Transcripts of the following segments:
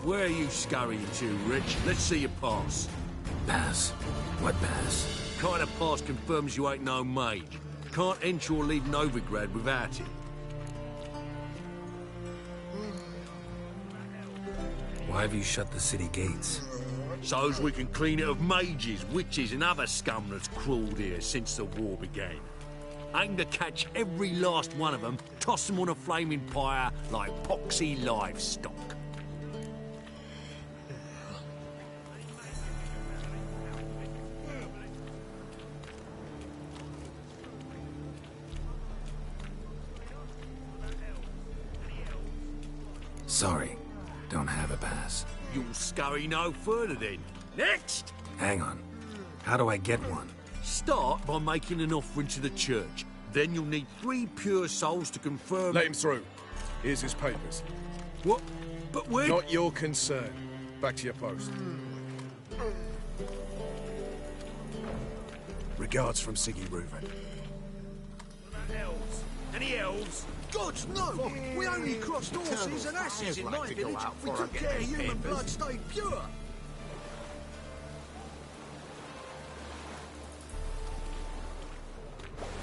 Where are you scurrying to, Rich? Let's see your pass. Pass? What pass? Kind of pass confirms you ain't no mage. Can't enter or leave Novigrad without it. Why have you shut the city gates? So's we can clean it of mages, witches and other scum that's crawled here since the war began. Aim to catch every last one of them, toss them on a flaming pyre like poxy livestock. Sorry, don't have a pass. You'll scurry no further then. Next! Hang on. How do I get one? Start by making an offering to the church. Then you'll need 3 pure souls to confirm... Let him through. Here's his papers. What? But we're... Not your concern. Back to your post. Regards from Siggy Reuven. Elves? Any elves? Gods, no! We only crossed horses and asses in my village. We took care human blood stayed pure.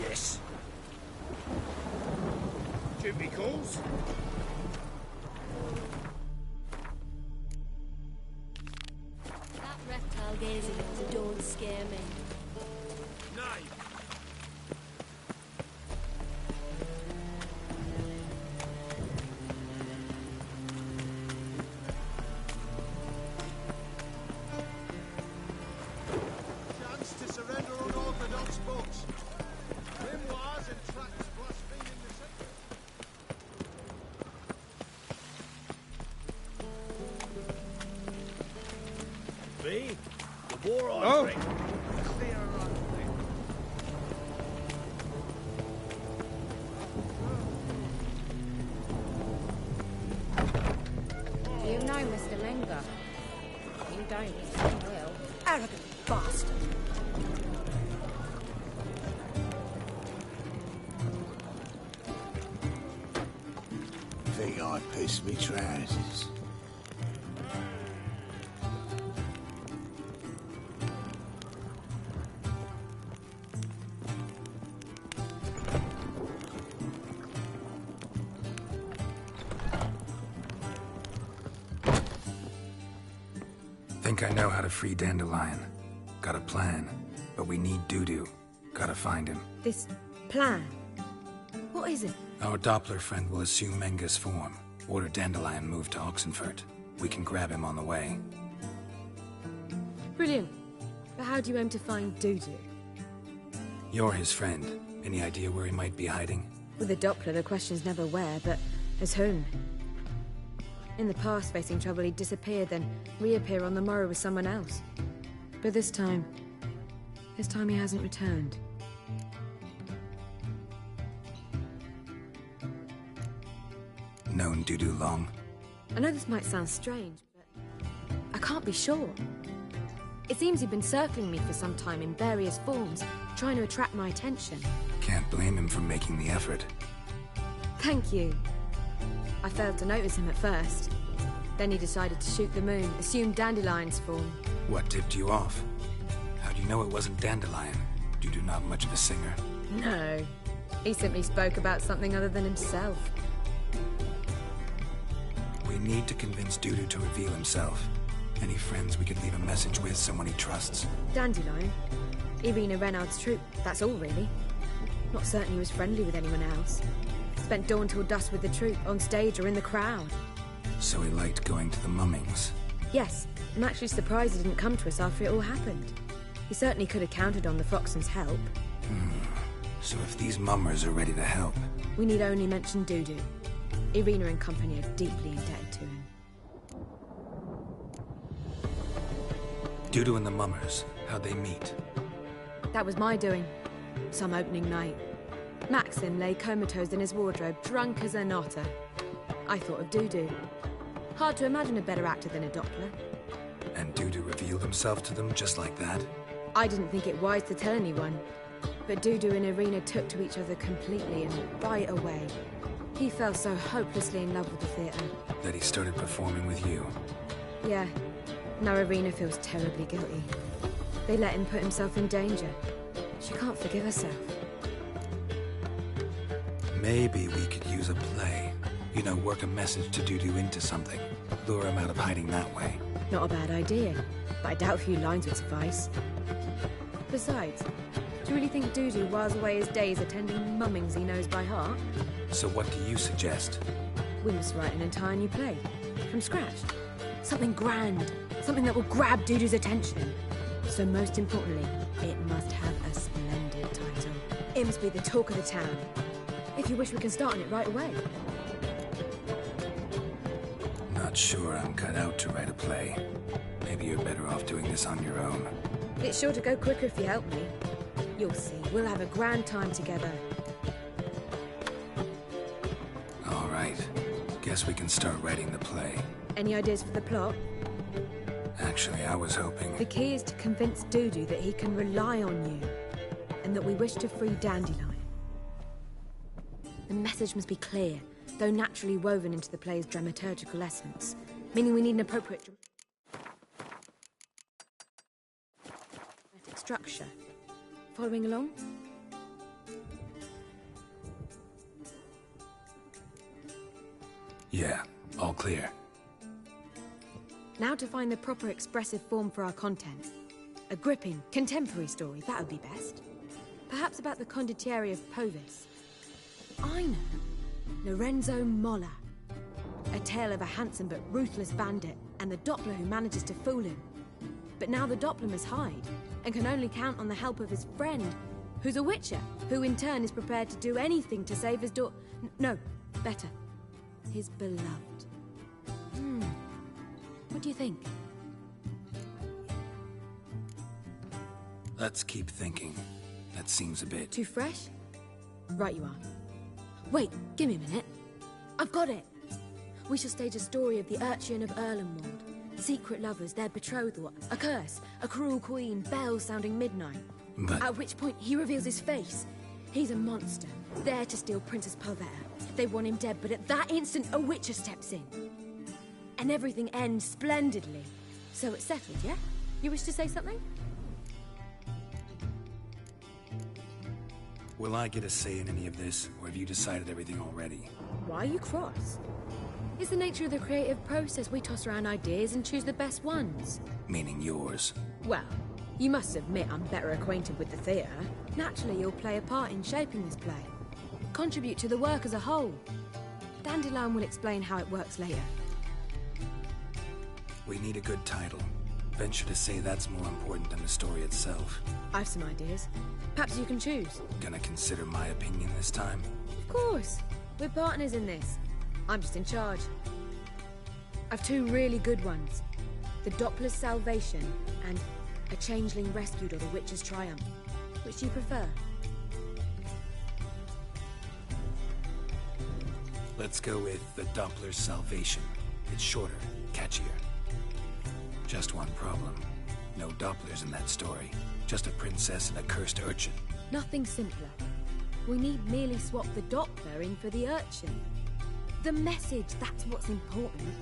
Yes. Duty calls. That reptile gazing at the don't scare me. Nay. Chance to surrender unorthodox books. Memoirs and tracts blaspheming the sacred. B, the war on Oh. Do you know Mr. Menger? You don't, you will. Arrogant bastard! Think I pissed me trousers. Think I know how to free Dandelion. Got a plan, but we need Dudu. Gotta find him. This plan? What is it? Our Doppler friend will assume Menga's form. Order Dandelion moved to Oxenfurt. We can grab him on the way. Brilliant. But how do you aim to find Dudu? You're his friend. Any idea where he might be hiding? With the Doppler, the question's never where, but as whom? In the past, facing trouble, he'd disappear, then reappear on the morrow with someone else. But this time he hasn't returned. Known Dudu long? I know this might sound strange, but I can't be sure. It seems he'd been circling me for some time in various forms, trying to attract my attention. Can't blame him for making the effort. Thank you. I failed to notice him at first. Then he decided to shoot the moon, assume Dandelion's form. What tipped you off? How do you know it wasn't Dandelion? Dudu not much of a singer. No. He simply spoke about something other than himself. We need to convince Dudu to reveal himself. Any friends we could leave a message with, someone he trusts? Dandelion? Irina Renard's troop, that's all really. Not certain he was friendly with anyone else. Spent dawn till dusk with the troop, on stage or in the crowd. So he liked going to the mummings. Yes, I'm actually surprised he didn't come to us after it all happened. He certainly could have counted on the Foxen's help. So if these mummers are ready to help... We need only mention Dudu. Irina and company are deeply indebted to him. Dudu and the mummers, how'd they meet? That was my doing. Some opening night. Maxim lay comatose in his wardrobe, drunk as an otter. I thought of Dudu. Hard to imagine a better actor than a Doppler. And Dudu revealed himself to them just like that? I didn't think it wise to tell anyone. But Dudu and Irina took to each other completely and right away. He fell so hopelessly in love with the theatre. That he started performing with you? Yeah. Now Irina feels terribly guilty. They let him put himself in danger. She can't forgive herself. Maybe we could use a play. You know, work a message to Dudu into something. Lure him out of hiding that way. Not a bad idea, but I doubt a few lines would suffice. Besides, do you really think Dudu whiles away his days attending mummings he knows by heart? So what do you suggest? We must write an entire new play. From scratch. Something grand. Something that will grab Dudu's attention. So most importantly, it must have a splendid title. It must be the talk of the town. If you wish, we can start on it right away. Not sure I'm cut out to write a play. Maybe you're better off doing this on your own. It's sure to go quicker if you help me. You'll see, we'll have a grand time together. All right. Guess we can start writing the play. Any ideas for the plot? Actually, I was hoping... The key is to convince Dudu that he can rely on you, and that we wish to free Dandelion. The message must be clear, though naturally woven into the play's dramaturgical essence, meaning we need an appropriate dramatic structure. Following along? Yeah, all clear. Now to find the proper expressive form for our content. A gripping, contemporary story, that would be best. Perhaps about the condottieri of Povis. I know. Lorenzo Molla. A tale of a handsome but ruthless bandit and the Doppler who manages to fool him. But now the Doppler must hide and can only count on the help of his friend, who's a witcher, who in turn is prepared to do anything to save his no, better. His beloved. What do you think? Let's keep thinking. That seems a bit... Too fresh? Right you are. Wait, give me a minute. I've got it! We shall stage a story of the Urchin of Erlenwald. Secret lovers, their betrothal, a curse, a cruel queen, bells sounding midnight. But... At which point he reveals his face. He's a monster, there to steal Princess Pavetta. They want him dead, but at that instant a witcher steps in. And everything ends splendidly. So it's settled, yeah? You wish to say something? Will I get a say in any of this, or have you decided everything already? Why are you cross? It's the nature of the creative process. We toss around ideas and choose the best ones. Meaning yours. Well, you must admit I'm better acquainted with the theatre. Naturally, you'll play a part in shaping this play. Contribute to the work as a whole. Dandelion will explain how it works later. We need a good title. Venture to say that's more important than the story itself. I've some ideas. Perhaps you can choose. Gonna consider my opinion this time? Of course. We're partners in this. I'm just in charge. I've two really good ones. The Doppler's Salvation and A Changeling Rescued or the Witcher's Triumph. Which do you prefer? Let's go with The Doppler's Salvation. It's shorter, catchier. Just one problem. No Dopplers in that story. Just a princess and a cursed urchin. Nothing simpler. We need merely swap the Doppler in for the urchin. The message, that's what's important.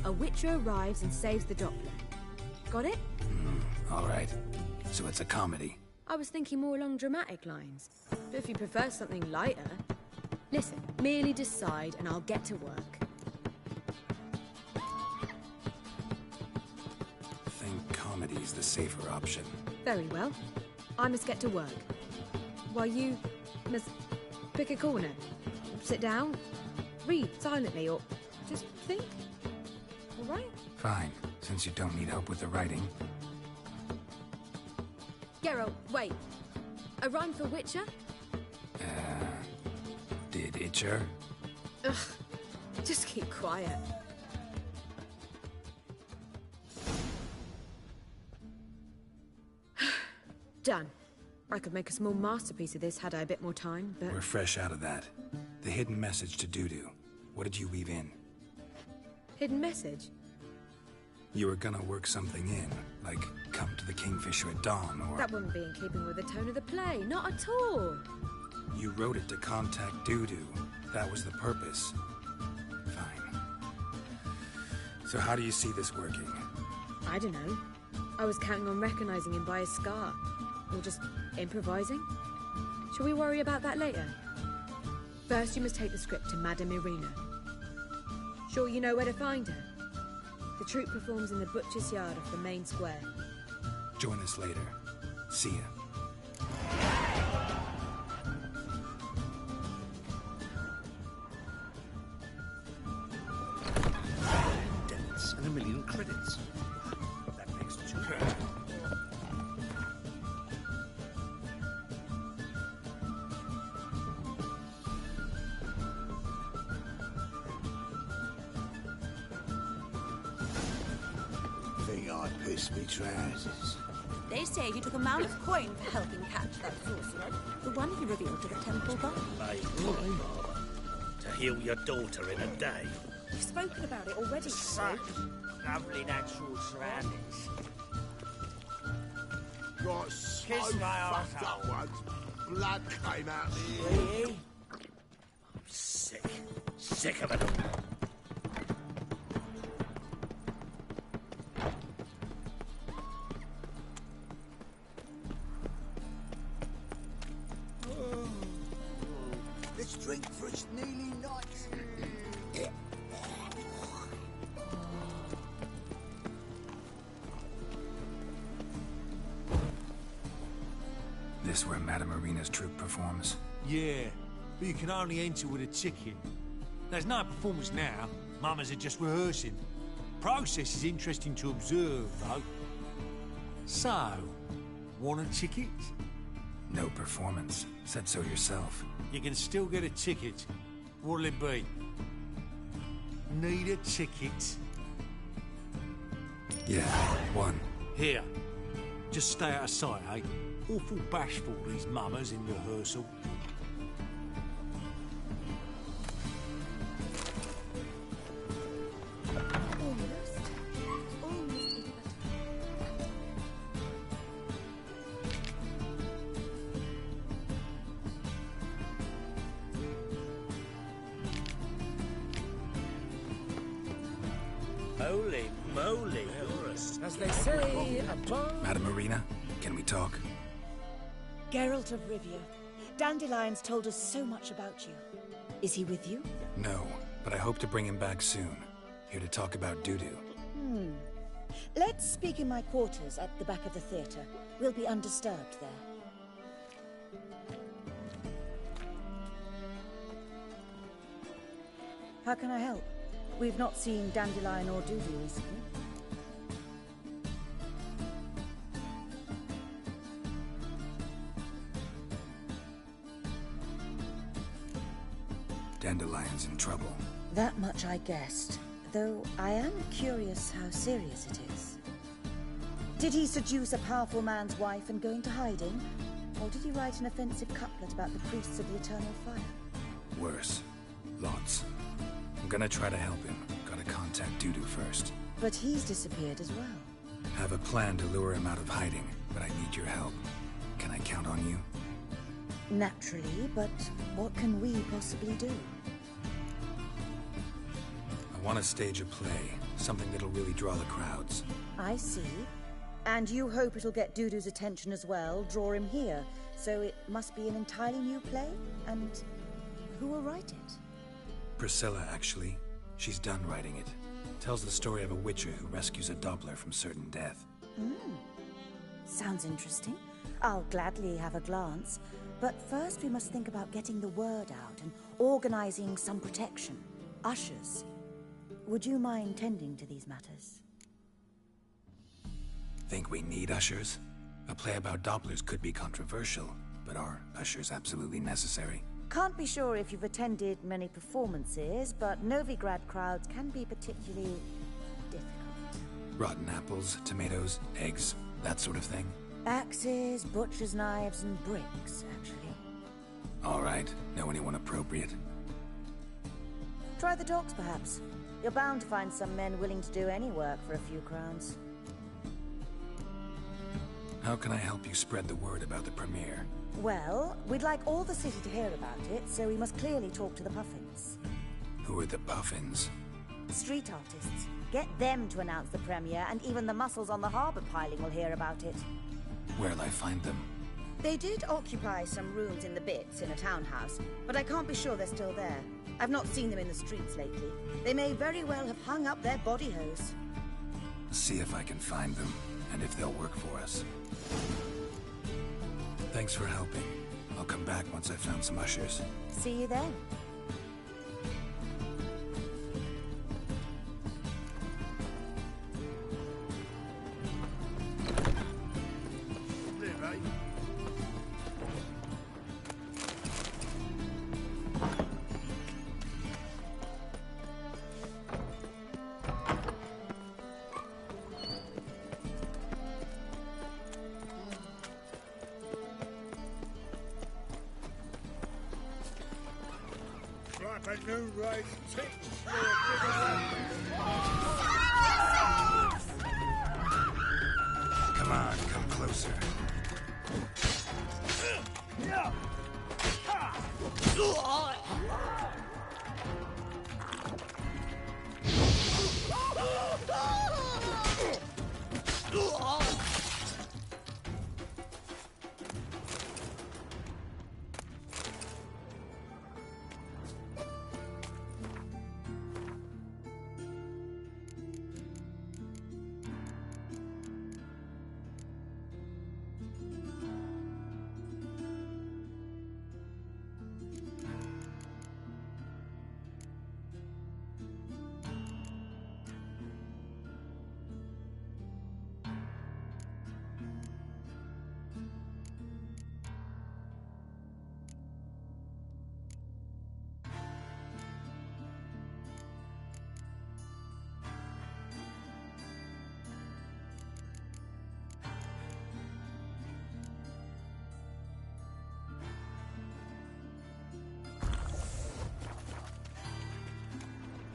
A witcher arrives and saves the Doppler. Got it? All right. So it's a comedy. I was thinking more along dramatic lines. But if you prefer something lighter... Listen, merely decide and I'll get to work. Comedy's the safer option. Very well. I must get to work. While you must pick a corner. Sit down, read silently, or just think. All right? Fine, since you don't need help with the writing. Geralt, wait. A rhyme for Witcher? Did Itcher? Ugh, just keep quiet. Done. I could make a small masterpiece of this had I a bit more time, but... We're fresh out of that. The hidden message to Dudu. What did you weave in? Hidden message? You were gonna work something in, like come to the Kingfisher at dawn, or... That wouldn't be in keeping with the tone of the play, not at all. You wrote it to contact Dudu. That was the purpose. Fine. So how do you see this working? I don't know. I was counting on recognizing him by his scar. Or just improvising. Shall we worry about that later? First, you must take the script to Madame Irina. Sure you know where to find her? The troupe performs in the butcher's yard off the main square. Join us later. See ya. Debits and 1 million credits. That makes 2. Think I pissed me trousers. They say you took a mound of coin for helping catch that sorcerer. The one he revealed to the temple guard. Made to heal your daughter in a day. You've spoken about it already, Such lovely natural surroundings. Got so Kiss my fucked arsehole. up once. Blood came out the ear. Really? I'm sick. Sick of it all. Let's drink for it's nearly night. This where Madame Irina's troupe performs? Yeah, but you can only enter with a ticket. There's no performance now. Mamas are just rehearsing. Process is interesting to observe, though. So, want a ticket? No performance. Said so yourself. You can still get a ticket. What'll it be? Need a ticket? Yeah, one. Here. Just stay out of sight, eh? Awful bashful, these mamas in rehearsal. Holy moly, Horus. As they say, Madame Irina, can we talk? Geralt of Rivia, Dandelion's told us so much about you. Is he with you? No, but I hope to bring him back soon. Here to talk about Dudu. Let's speak in my quarters at the back of the theatre. We'll be undisturbed there. How can I help? We've not seen Dandelion or Dudu recently. Dandelion's in trouble. That much I guessed, though I am curious how serious it is. Did he seduce a powerful man's wife and go into hiding? Or did he write an offensive couplet about the priests of the eternal fire? Worse. Lots. I'm gonna try to help him. Gotta contact Dudu first. But he's disappeared as well. Have a plan to lure him out of hiding, but I need your help. Can I count on you? Naturally, but what can we possibly do? I want to stage a play. Something that'll really draw the crowds. I see. And you hope it'll get Dudu's attention as well, draw him here. So it must be an entirely new play? And who will write it? Priscilla, actually. She's done writing it. Tells the story of a witcher who rescues a Doppler from certain death. Sounds interesting. I'll gladly have a glance. But first we must think about getting the word out and organizing some protection. Ushers. Would you mind tending to these matters? Think we need ushers? A play about Dopplers could be controversial, but are ushers absolutely necessary? Can't be sure if you've attended many performances, but Novigrad crowds can be particularly difficult. Rotten apples, tomatoes, eggs, that sort of thing? Axes, butcher's knives, and bricks, actually. All right. Know anyone appropriate? Try the docks, perhaps. You're bound to find some men willing to do any work for a few crowns. How can I help you spread the word about the premiere? Well, we'd like all the city to hear about it, so we must clearly talk to the Puffins. Who are the Puffins? Street artists, Get them to announce the premiere, and even the muscles on the harbour piling will hear about it. Where'll I find them? They did occupy some rooms in the Bits in a townhouse, but I can't be sure they're still there. I've not seen them in the streets lately. They may very well have hung up their body hose. See if I can find them, and if they'll work for us. Thanks for helping. I'll come back once I've found some ushers. See you then. Live, eh? Like a new race ticks for a Come on, come closer.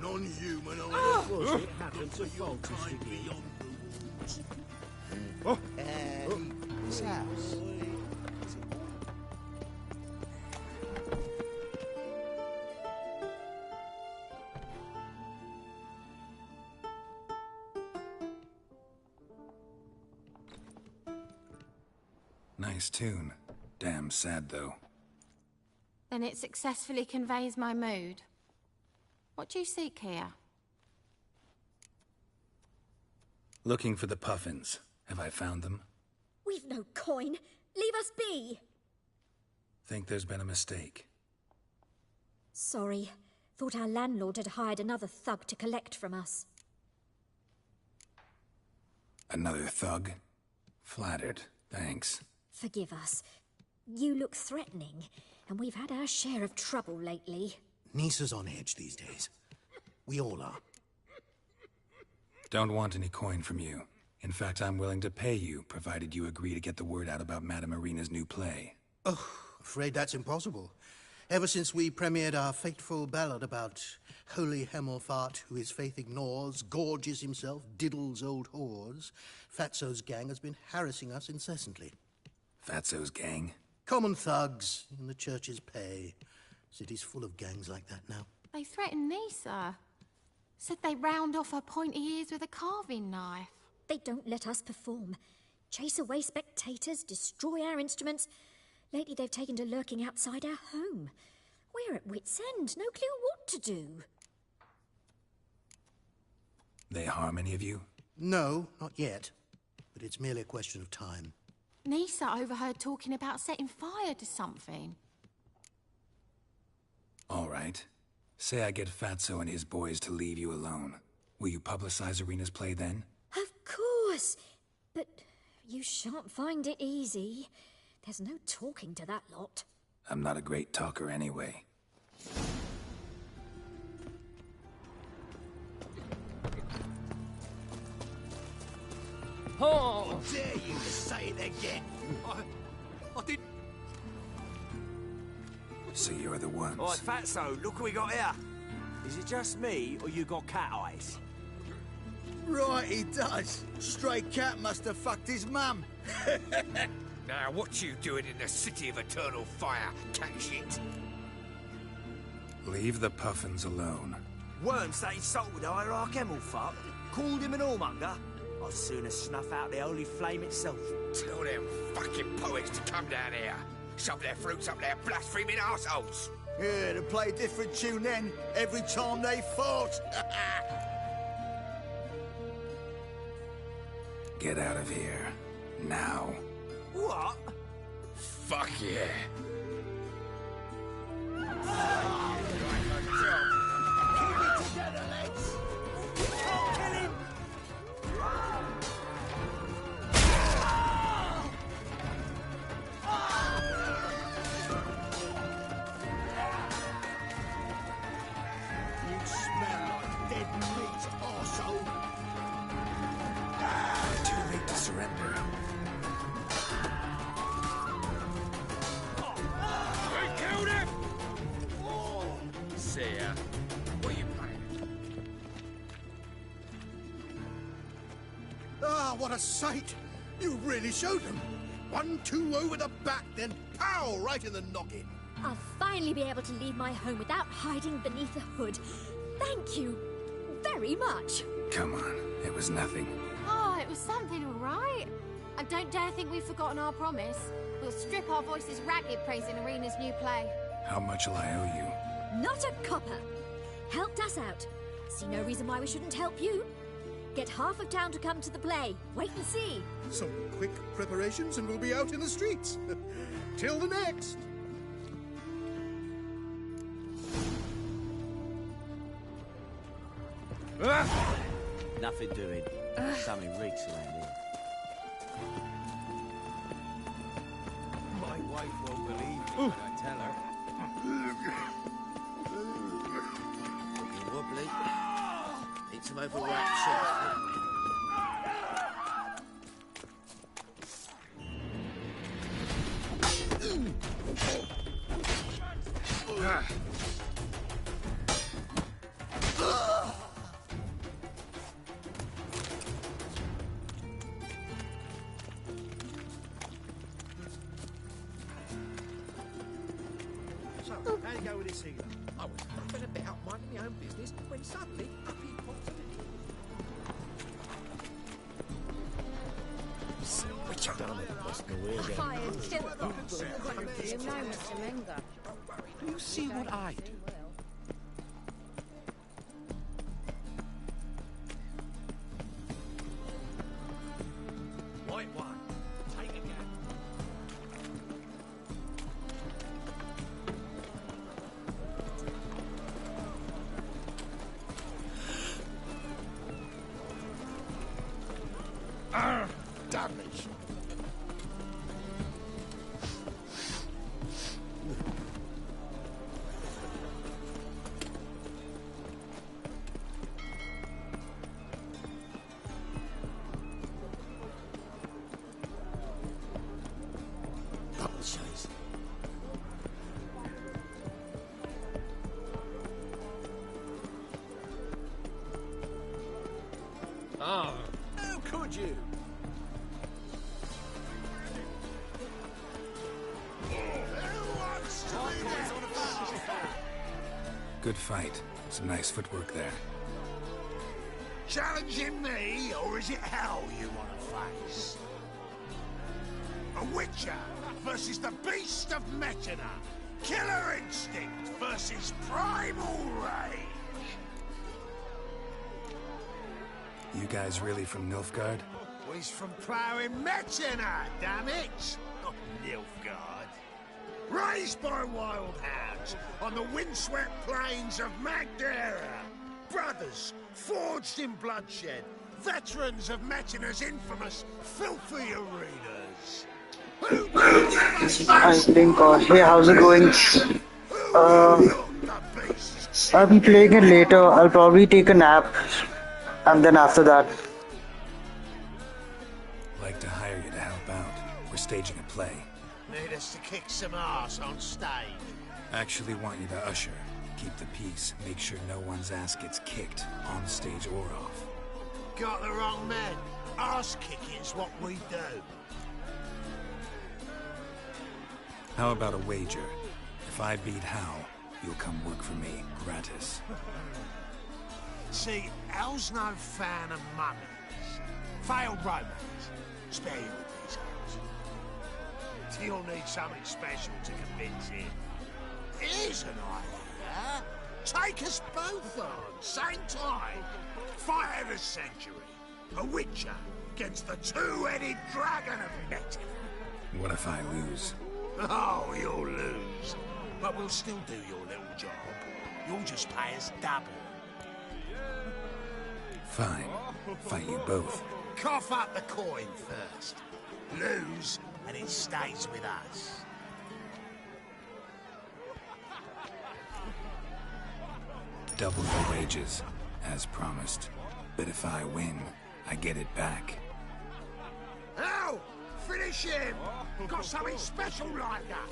non-human It happened to Falter's beyond the walls. This house. Nice tune. Damn sad, though. Then it successfully conveys my mood. What do you seek here? Looking for the puffins. Have I found them? We've no coin. Leave us be. Think there's been a mistake. Sorry. Thought our landlord had hired another thug to collect from us. Another thug? Flattered. Thanks. Forgive us. You look threatening, and we've had our share of trouble lately. Nisa's on edge these days. We all are. Don't want any coin from you. In fact, I'm willing to pay you, provided you agree to get the word out about Madame Irina's new play. Oh, afraid that's impossible. Ever since we premiered our fateful ballad about holy Hemelfart, who his faith ignores, gorges himself, diddles old whores, Fatso's gang has been harassing us incessantly. Fatso's gang? Common thugs in the church's pay. City's full of gangs like that now. They threatened Nisa. Said they round off her pointy ears with a carving knife. They don't let us perform. Chase away spectators, destroy our instruments. Lately they've taken to lurking outside our home. We're at wit's end, no clue what to do. They harm any of you? No, not yet. But it's merely a question of time. Nisa overheard talking about setting fire to something. All right. Say I get Fatso and his boys to leave you alone. Will you publicize Irina's play then? Of course. But you shan't find it easy. There's no talking to that lot. I'm not a great talker anyway. Oh! Dare you to say it again? I didn't... So you're the ones. All right, Fatso, look what we got here. Is it just me, or you got cat eyes? Right, he does. Stray cat must have fucked his mum. Now, what you doing in the city of eternal fire, cat shit? Leave the puffins alone. Worms that insulted Hierarch Hemmelfart, called him an whoremonger. I'd sooner snuff out the holy flame itself. Tell them fucking poets to come down here. Shove their fruits up their blaspheming arseholes. Yeah, to play a different tune then, every time they fought. Get out of here. Now. What? Fuck yeah. Keep it together, lads. Kill him! You smell like dead meat, arsehole. Too late to surrender. We killed him! See ya. What are you playing? Ah, what a sight! You really showed them. 1-2 over the back, then pow, right in the noggin. I'll finally be able to leave my home without hiding beneath a hood. Thank you very much. Come on, it was nothing. Oh, it was something, all right. And don't dare think we've forgotten our promise. We'll strip our voices ragged praising Arena's new play. How much will I owe you? Not a copper. Helped us out. See no reason why we shouldn't help you. Get half of town to come to the play. Wait and see. Some quick preparations and we'll be out in the streets. Till the next. Nothing doing. Something reeks around here. My wife won't believe me when I tell her. Looking wobbly. Need some overwrapped soft. So, how'd it go with this healer? I was fucking about minding my own business when suddenly up he popped a Which I done it. Must be weird. Fired killer. You know, Mr. Menga. You see what I do? White one. Take again. Damn it. Chase. How could you? Good fight. Some nice footwork there. Challenging me, or is it hell you want to face? A Witcher versus the Beast of Metina. Killer instinct versus primal rage. You guys really from Nilfgaard? He's from ploughing Metina, damn it! Not Nilfgaard. Raised by wild hounds on the windswept plains of Magdera. Brothers, forged in bloodshed. Veterans of Metina's infamous filthy arenas. I think, hey, how's it going? I'll be playing it later. I'll probably take a nap, and then after that. Like to hire you to help out. We're staging a play. Need us to kick some ass on stage. Actually want you to usher. Keep the peace. Make sure no one's ass gets kicked, on stage or off. Got the wrong man. Ass kicking's what we do. How about a wager? If I beat Hal, you'll come work for me, gratis. See, Al's no fan of mummies. Failed romance. Spare you with these hoes. You'll need something special to convince him. Here's an idea. Take us both on, same time. Fight of the century. A witcher against the two-headed dragon of Metin. What if I lose? Oh, you'll lose. But we'll still do your little job. You'll just pay us double. Fine. Fight you both. Cough up the coin first. Lose, and it stays with us. Double your wages, as promised. But if I win, I get it back. Ow! Finish him! Got something special like that!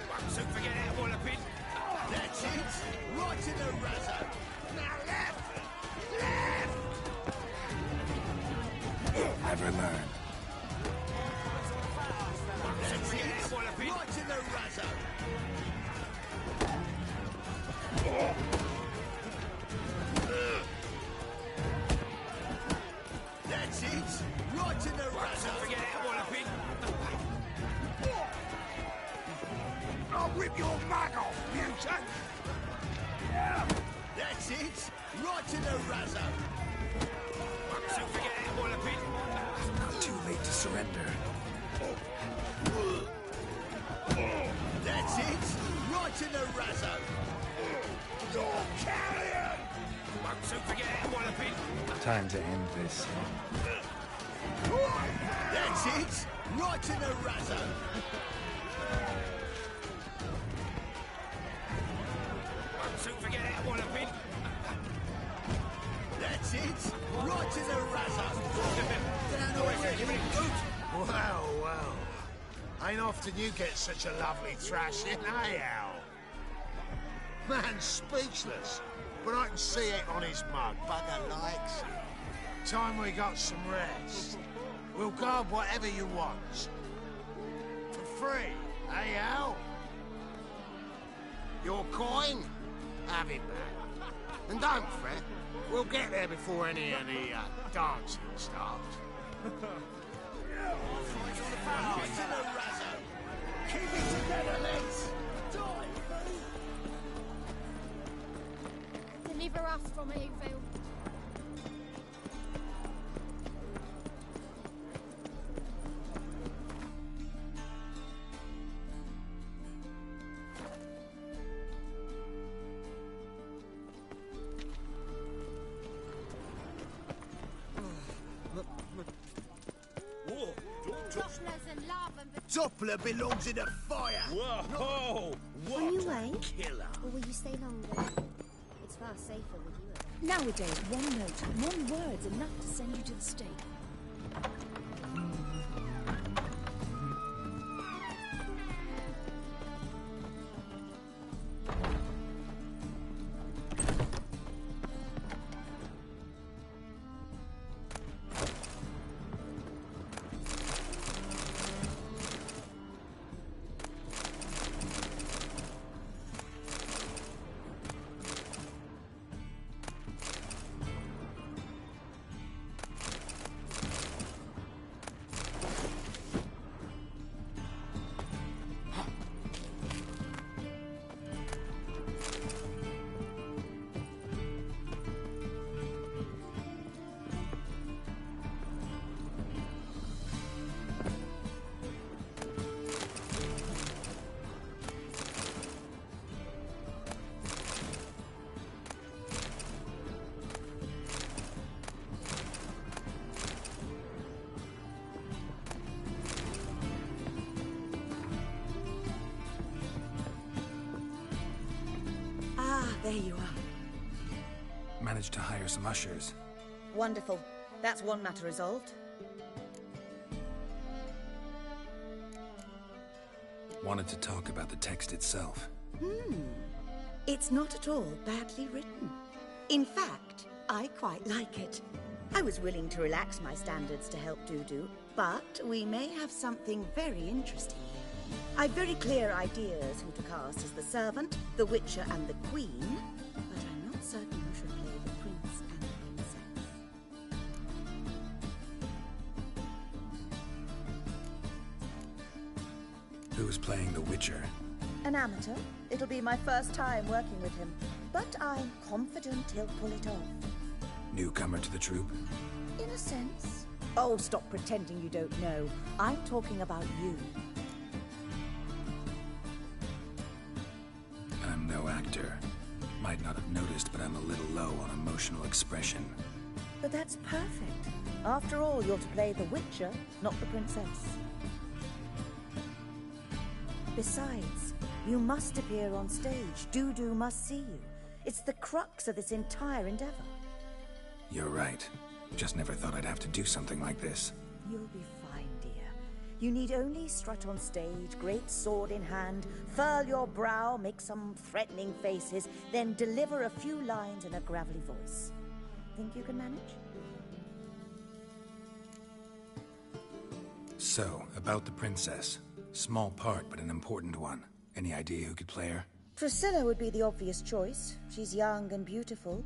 Won't soon forget how all a bit. That's it! Right in the razor! Now left! Left! Never learn. That's it! Right in the razor! That's it! Right in the razor! Forget how all a bit. I'll rip your mug off, mutant! That's it! Right in the razor! Won't soon forget how all a bit. Not too late to surrender. That's it! Right in the razor! You're carrion! Won't soon forget how all a bit. Time to end this. That's it! Right in the razor! Won't soon forget how all a bit. That's it! Right in the razor! Down already! Well, well. Ain't often you get such a lovely thrashing, eh, Al? Man's speechless, but I can see it on his mug. Bugger likes it. Time we got some rest. We'll guard whatever you want. For free, eh, Al? Your coin? Have it back. And don't fret, we'll get there before any of the dancing starts. Right to the razor! Keep it together, lads! Deliver us from Evil. Doppler belongs in the fire! Whoa! Will you wait? Killer! Or will you stay longer? It's far safer with you around. Nowadays, one note, one word's enough to send you to the stake. There you are. Managed to hire some ushers. Wonderful. That's one matter resolved. Wanted to talk about the text itself. It's not at all badly written. In fact, I quite like it. I was willing to relax my standards to help Dudu, but we may have something very interesting here. I've very clear ideas who to cast as the servant, the witcher, and the queen, but I'm not certain who should play the prince and the princess. Who's playing the Witcher? An amateur. It'll be my first time working with him, but I'm confident he'll pull it off. Newcomer to the troupe? In a sense. Oh, stop pretending you don't know. I'm talking about you. I'm no actor. Might not have noticed, but I'm a little low on emotional expression. But that's perfect. After all, you're to play the Witcher, not the princess. Besides, you must appear on stage. Dudu must see you. It's the crux of this entire endeavor. You're right. Just never thought I'd have to do something like this. You'll be fine, dear. You need only strut on stage, great sword in hand, furl your brow, make some threatening faces, then deliver a few lines in a gravelly voice. Think you can manage? So, about the princess. Small part, but an important one. Any idea who could play her? Priscilla would be the obvious choice. She's young and beautiful.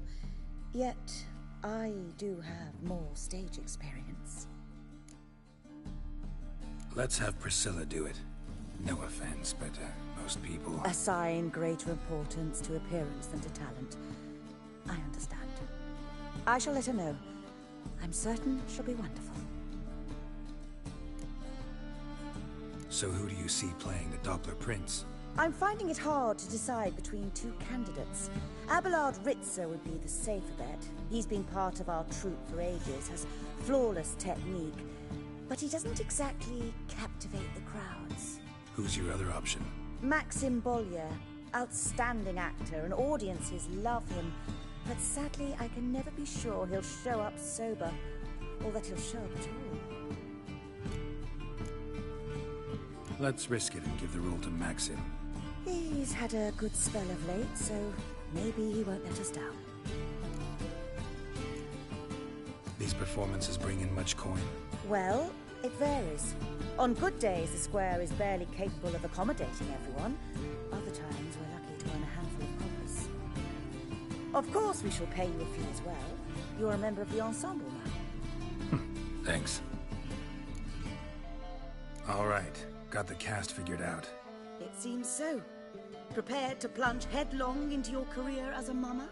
Yet, I do have more stage experience. Let's have Priscilla do it. No offense, but most people... Assign greater importance to appearance than to talent. I understand. I shall let her know. I'm certain she'll be wonderful. So who do you see playing the Doppler Prince? I'm finding it hard to decide between two candidates. Abelard Ritzer would be the safer bet. He's been part of our troupe for ages, has flawless technique, but he doesn't exactly captivate the crowds. Who's your other option? Maxim Bollier, outstanding actor, and audiences love him. But sadly, I can never be sure he'll show up sober, or that he'll show up at all. Let's risk it and give the role to Maxim. He's had a good spell of late, so maybe he won't let us down. These performances bring in much coin? Well, it varies. On good days, the square is barely capable of accommodating everyone. Other times, we're lucky to earn a handful of coppers. Of course, we shall pay you a fee as well. You're a member of the ensemble now. Thanks. All right. Got the cast figured out. It seems so. Prepared to plunge headlong into your career as a mama?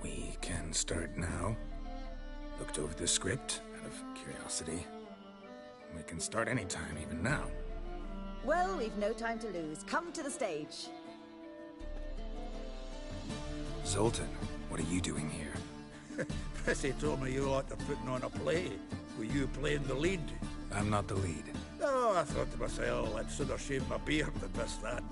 We can start now. Looked over the script, out of curiosity. We can start anytime, even now. Well, we've no time to lose. Come to the stage. Zoltan, what are you doing here? Prissy told me you like to putting on a play. Were you playing the lead? I'm not the lead. Oh, I thought to myself, I'd sooner shave my beard than miss that.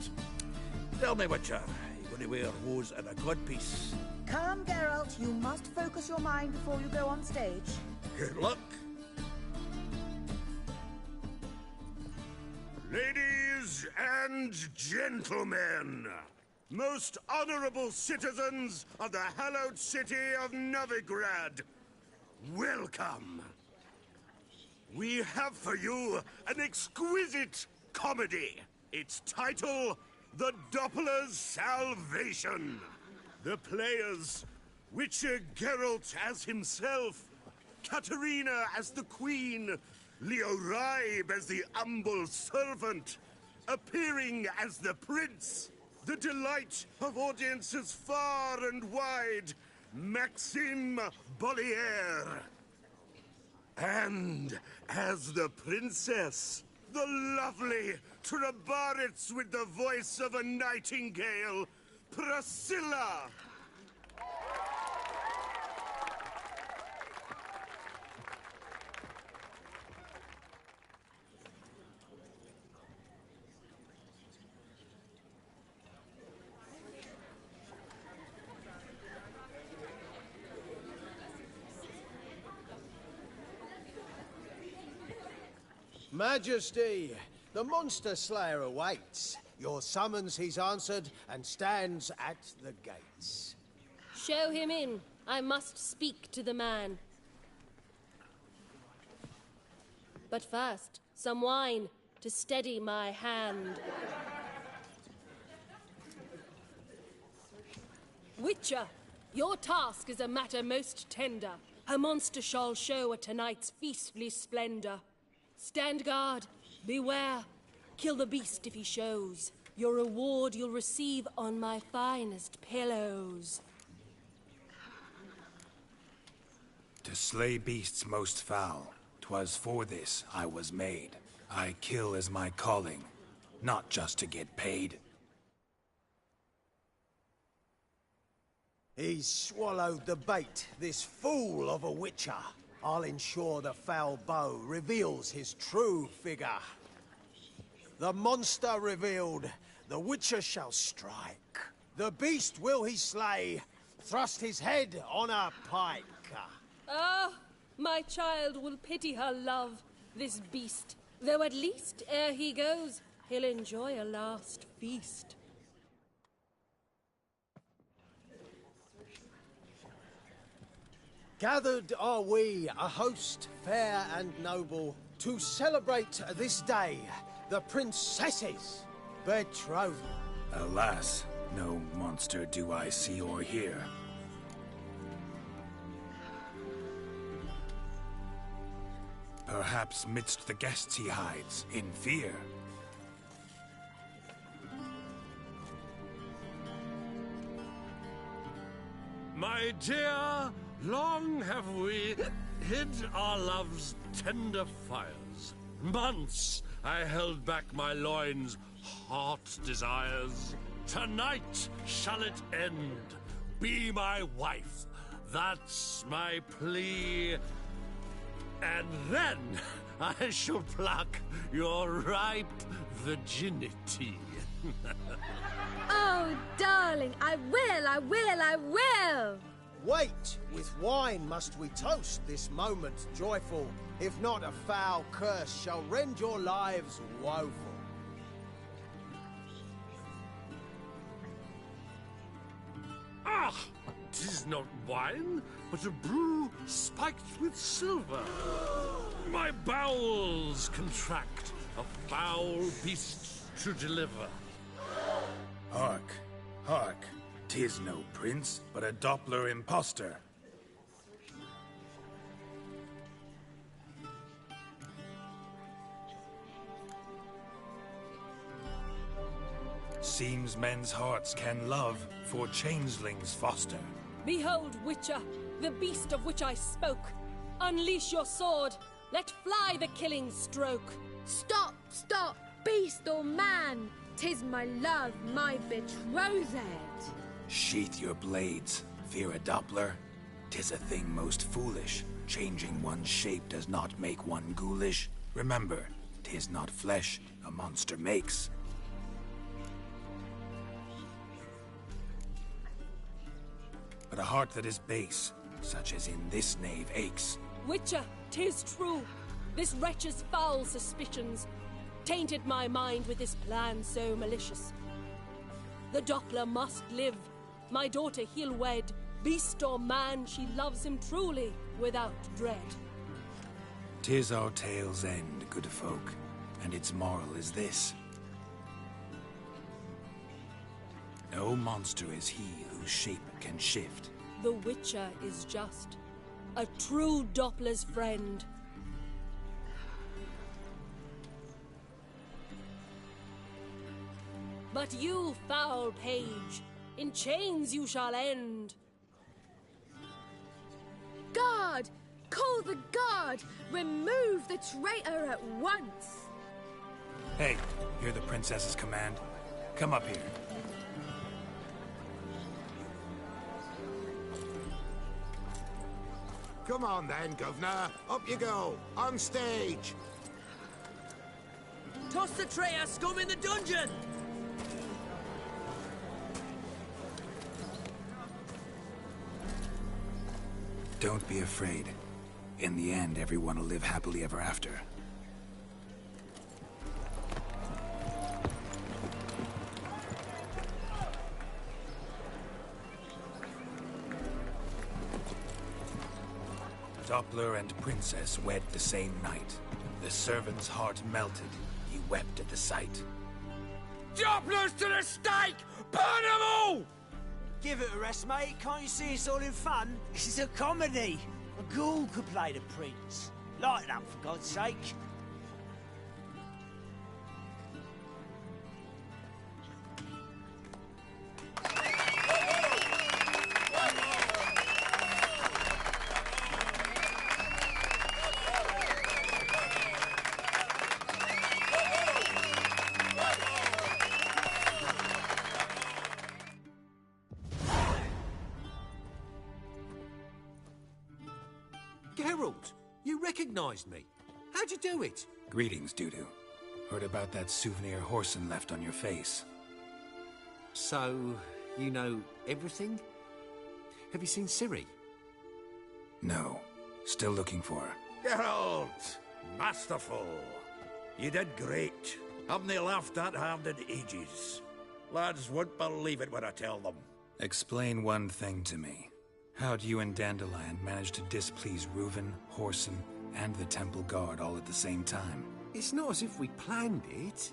Tell me, Witcher, you going to wear hose and a codpiece? Come, Geralt. You must focus your mind before you go on stage. Good luck. Ladies and gentlemen, most honorable citizens of the hallowed city of Novigrad, welcome. We have for you an exquisite comedy. Its title, The Doppler's Salvation. The players, Witcher Geralt as himself, Katerina as the Queen, Leo Raib as the humble servant, appearing as the Prince, the delight of audiences far and wide, Maxim Bollier. And as the Princess, the lovely Trabaritz with the voice of a nightingale, Priscilla. Majesty, the monster slayer awaits. Your summons he's answered and stands at the gates. Show him in. I must speak to the man. But first, some wine. to steady my hand. Witcher, your task is a matter most tender. A monster shall show at tonight's feastly splendor. Stand guard, beware, kill the beast if he shows. Your reward you'll receive on my finest pillows. To slay beasts most foul, 'twas for this I was made. I kill as my calling, not just to get paid. He's swallowed the bait, this fool of a witcher. I'll ensure the foul bow reveals his true figure. The monster revealed, the witcher shall strike. The beast will he slay, thrust his head on a pike. Ah, my child will pity her love, this beast. Though at least, ere he goes, he'll enjoy a last feast. Gathered are we, a host fair and noble, to celebrate this day, the princess's betrothal. Alas, no monster do I see or hear. Perhaps midst the guests he hides, in fear. My dear, long have we hid our love's tender fires. Months I held back my loins' heart desires. Tonight shall it end. Be my wife. That's my plea. And then I shall pluck your ripe virginity. Oh, darling, I will! Wait, with wine must we toast this moment joyful. If not, a foul curse shall rend your lives woeful. Ah! 'Tis not wine, but a brew spiked with silver. My bowels contract, a foul beast to deliver. Hark, hark, 'tis no prince, but a Doppler impostor. Seems men's hearts can love, for changelings foster. Behold, Witcher, the beast of which I spoke. Unleash your sword. Let fly the killing stroke. Stop, stop, beast or man! 'Tis my love, my betrothed. Sheath your blades, fear a Doppler. 'Tis a thing most foolish. Changing one's shape does not make one ghoulish. Remember, 'tis not flesh a monster makes. But a heart that is base, such as in this knave aches. Witcher, 'tis true. This wretch's foul suspicions tainted my mind with this plan so malicious. The Doppler must live. My daughter he'll wed. Beast or man, she loves him truly, without dread. 'Tis our tale's end, good folk, and its moral is this. No monster is he whose shape can shift. The Witcher is just a true Doppler's friend. But you, foul page, in chains you shall end. Guard! Call the guard! Remove the traitor at once! Hey, hear the princess's command? Come up here. Come on then, Governor. Up you go. On stage. Toss the traitor scum in the dungeon! Don't be afraid. In the end, everyone will live happily ever after. Doppler and Princess wed the same night. The servant's heart melted. He wept at the sight. Dopplers to the stake! Burn them all! Give it a rest, mate. Can't you see it's all in fun? This is a comedy. A ghoul could play the prince. Lighten up, for God's sake. Geralt, you recognized me. How'd you do it? Greetings, Dudu. Heard about that souvenir Whoreson left on your face. So, you know everything? Have you seen Ciri? No. Still looking for her. Geralt! Masterful! You did great. Haven't they laughed that hard in ages? Lads won't believe it when I tell them. Explain one thing to me. How'd you and Dandelion manage to displease Reuven, Whoreson, and the Temple Guard all at the same time? It's not as if we planned it.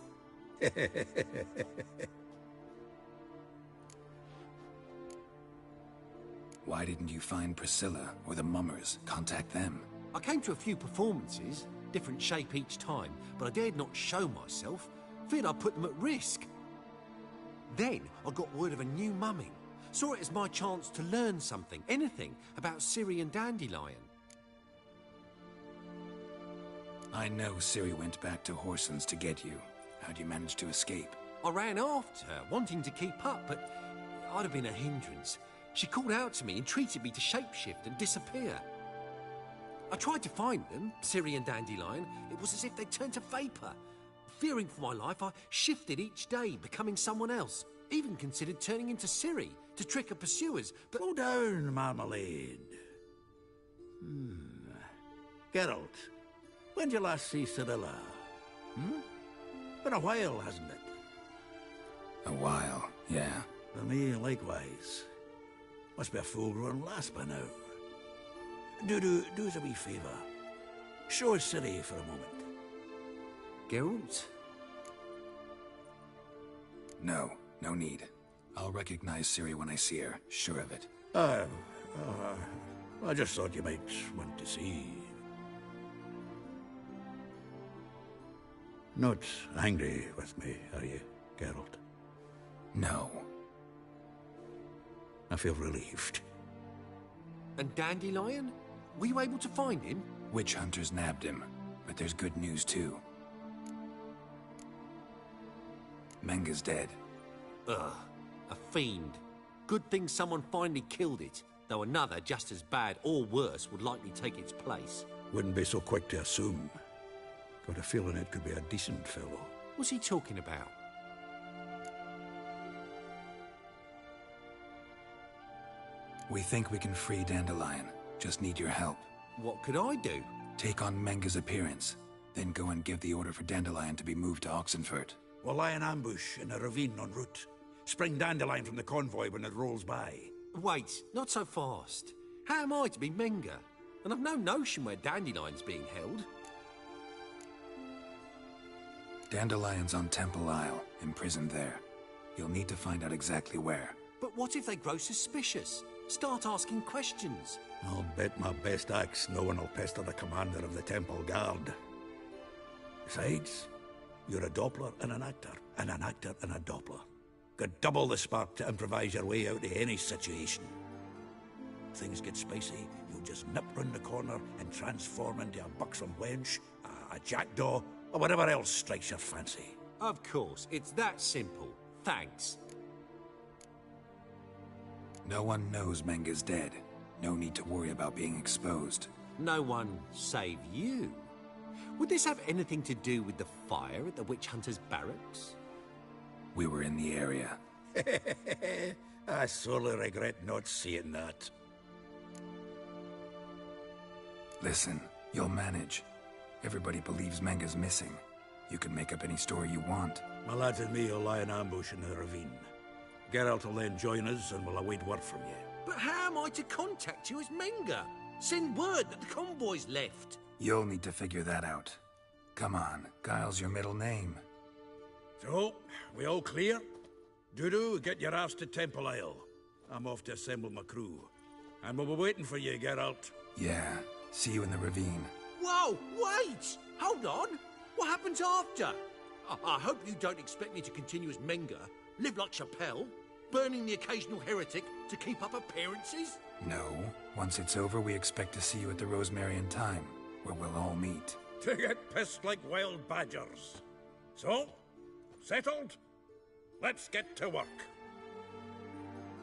Why didn't you find Priscilla or the Mummers? Contact them. I came to a few performances, different shape each time, but I dared not show myself. Feared I'd put them at risk. Then I got word of a new mumming. Saw it as my chance to learn something, anything, about Ciri and Dandelion. I know Ciri went back to Whoreson's to get you. How'd you manage to escape? I ran after her, wanting to keep up, but I'd have been a hindrance. She called out to me, entreated me to shapeshift and disappear. I tried to find them, Ciri and Dandelion. It was as if they'd turned to vapour. Fearing for my life, I shifted each day, becoming someone else. Even considered turning into Ciri to trick her pursuers, but... Slow down, Marmalade. Geralt, when did you last see Cyrilla? Been a while, hasn't it? A while, yeah. For me, likewise. Must be a full-grown lass by now. Do us a wee favour. Show us Ciri for a moment. Geralt? No, no need. I'll recognize Ciri when I see her, sure of it. I just thought you might want to see. Not angry with me, are you, Geralt? No. I feel relieved. And Dandelion? Were you able to find him? Witch hunters nabbed him, but there's good news too. Menga's dead. Ugh, a fiend. Good thing someone finally killed it, though another just as bad or worse would likely take its place. Wouldn't be so quick to assume. Got a feeling it could be a decent fellow. What's he talking about? We think we can free Dandelion. Just need your help. What could I do? Take on Menga's appearance, then go and give the order for Dandelion to be moved to Oxenfurt. We'll lie in ambush in a ravine en route. Spring Dandelion from the convoy when it rolls by. Wait, not so fast. How am I to be Menga? And I've no notion where Dandelion's being held. Dandelion's on Temple Isle, imprisoned there. You'll need to find out exactly where. But what if they grow suspicious? Start asking questions. I'll bet my best axe no one will pester the commander of the Temple Guard. Besides, you're a Doppler and an actor and a Doppler. Got double the spark to improvise your way out of any situation. Things get spicy, you'll just nip round the corner and transform into a buxom wench, a jackdaw, or whatever else strikes your fancy. Of course, it's that simple. Thanks. No one knows Menga's dead. No need to worry about being exposed. No one save you. Would this have anything to do with the fire at the witch hunters' barracks? We were in the area. I sorely regret not seeing that. Listen, you'll manage. Everybody believes Menga's missing. You can make up any story you want. My lads and me will lie in ambush in the ravine. Geralt will then join us and we'll await word from you. But how am I to contact you as Menga? Send word that the convoy's left. You'll need to figure that out. Come on, Guile's your middle name. So, we all clear? Dudu, get your ass to Temple Isle. I'm off to assemble my crew. And we'll be waiting for you, Geralt. Yeah, see you in the ravine. Whoa, wait! Hold on! What happens after? I hope you don't expect me to continue as Menger, live like Chappelle, burning the occasional heretic to keep up appearances? No. Once it's over, we expect to see you at the Rosemary and Thyme, where we'll all meet. To get pissed like wild badgers. So, settled? Let's get to work.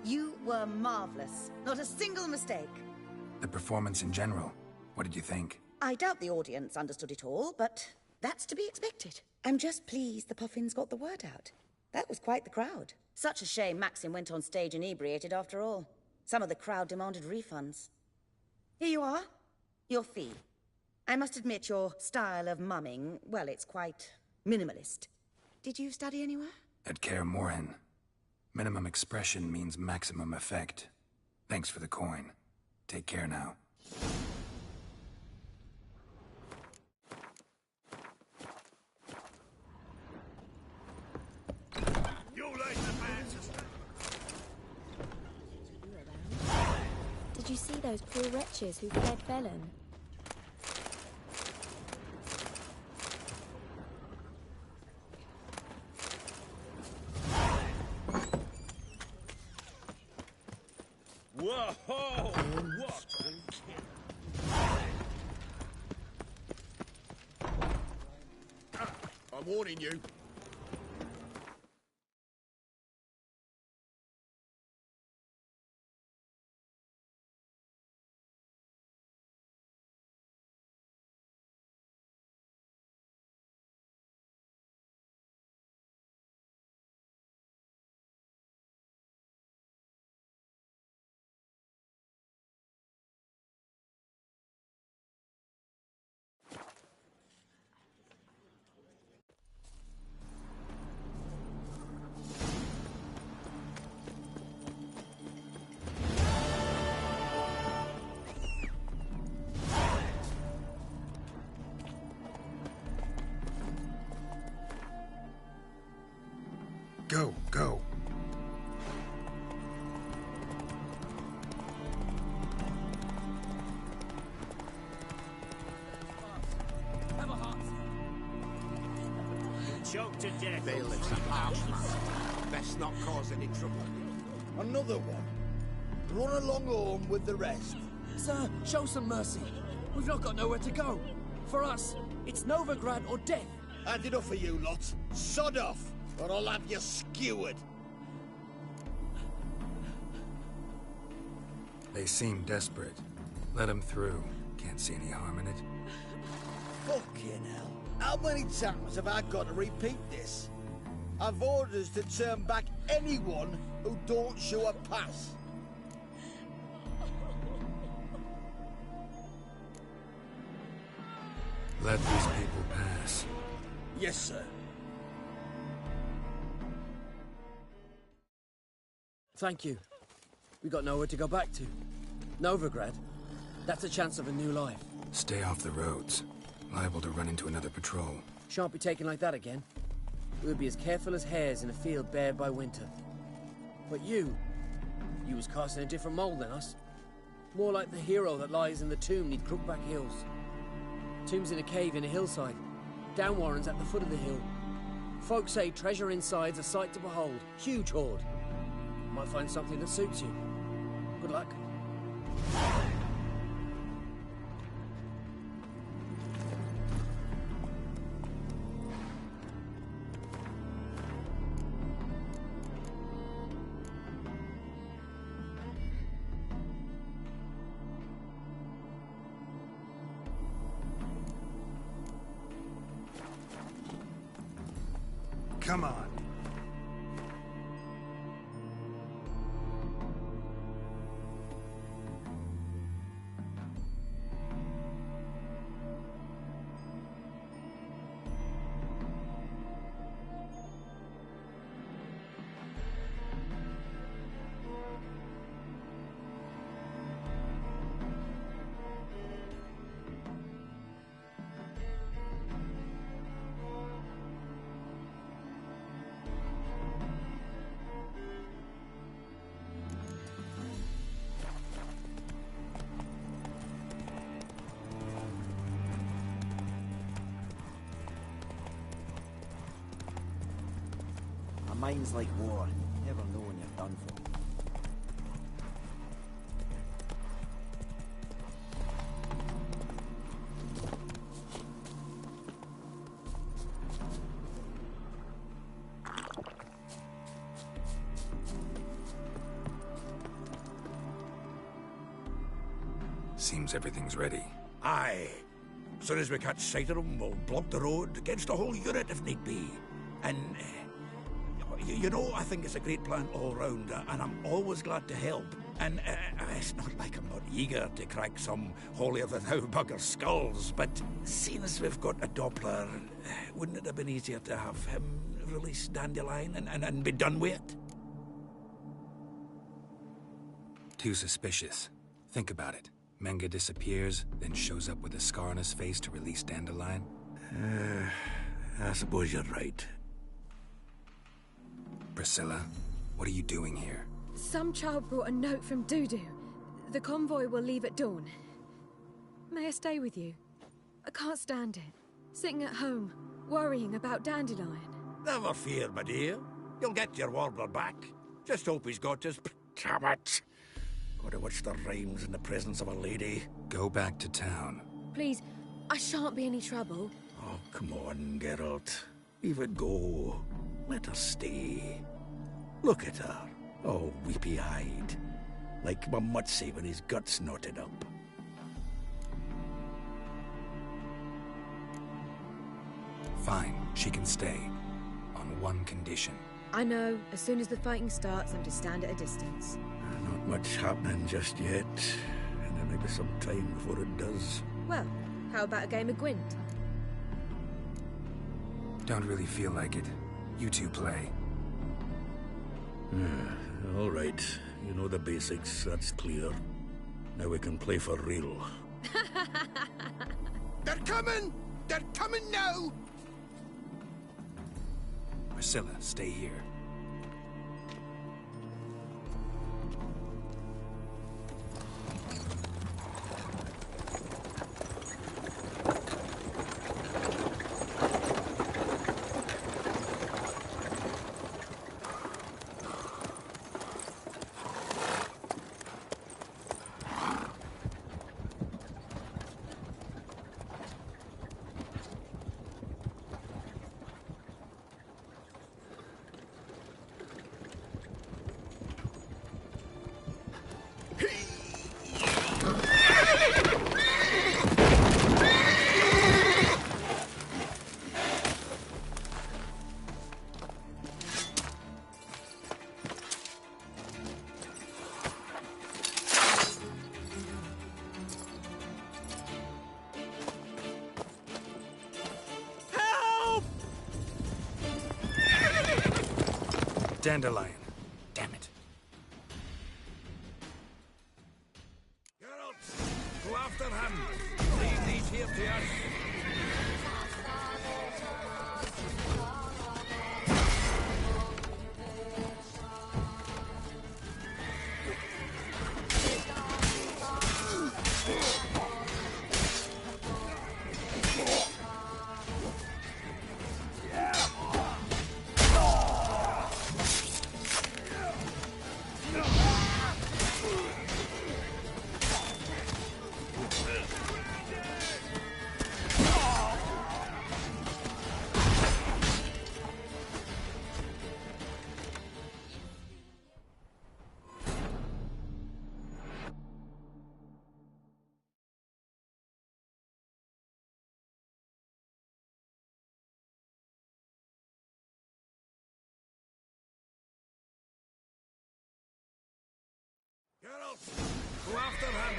You were marvelous. Not a single mistake. The performance in general, what did you think? I doubt the audience understood it all, but that's to be expected. I'm just pleased the Puffins got the word out. That was quite the crowd. Such a shame Maxim went on stage inebriated after all. Some of the crowd demanded refunds. Here you are. Your fee. I must admit your style of mumming, well, it's quite minimalist. Did you study anywhere? At Kaer Morhen. Minimum expression means maximum effect. Thanks for the coin. Take care now. Did you see those poor wretches who fled Velen? Whoa! What? I'm warning you. Go, go. Choked to death. Bailiffs and marshmen. Best not cause any trouble. Another one. Run along home with the rest. Sir, show some mercy. We've not got nowhere to go. For us, it's Novigrad or death. Had enough of you lot. Sod off, or I'll have you skewered. They seem desperate. Let them through. Can't see any harm in it. Fucking hell. How many times have I got to repeat this? I've orders to turn back anyone who don't show a pass. Let these people pass. Yes, sir. Thank you. We got nowhere to go back to. Novigrad. That's a chance of a new life. Stay off the roads. Liable to run into another patrol. Shan't be taken like that again. We'll be as careful as hares in a field bared by winter. But you was cast in a different mould than us. More like the hero that lies in the tomb neath Crookback Hills. Tomb's in a cave in a hillside. Downwarren's at the foot of the hill. Folk say treasure inside's a sight to behold. Huge hoard. Might find something that suits you. Good luck. Come on. Mine's like war. Never know when you're done for. Seems everything's ready. Aye. As soon as we catch sight of them, we'll block the road against a whole unit if need be. And, you know, I think it's a great plan all round, and I'm always glad to help. And it's not like I'm not eager to crack some holier-than-thou bugger skulls, but seeing as we've got a Doppler, wouldn't it have been easier to have him release Dandelion and be done with it? Too suspicious. Think about it. Menga disappears, then shows up with a scar on his face to release Dandelion. I suppose you're right. Priscilla, what are you doing here? Some child brought a note from Dudu. The convoy will leave at dawn. May I stay with you? I can't stand it. Sitting at home, worrying about Dandelion. Never fear, my dear. You'll get your warbler back. Just hope he's got his... Damn it! Gotta watch the rhymes in the presence of a lady. Go back to town. Please, I shan't be any trouble. Oh, come on, Geralt. Leave it go. Let her stay. Look at her, all weepy-eyed. Like my Mutsy when his guts knotted up. Fine, she can stay. On one condition. I know, as soon as the fighting starts, I'm to stand at a distance. Not much happening just yet. And there may be some time before it does. Well, how about a game of Gwent? Don't really feel like it. You two play. All right. You know the basics, that's clear. Now we can play for real. They're coming! They're coming now! Priscilla, stay here. Dandelion. Damn it. Geralt, go after him. Leave these here to us. Geralt, go after him.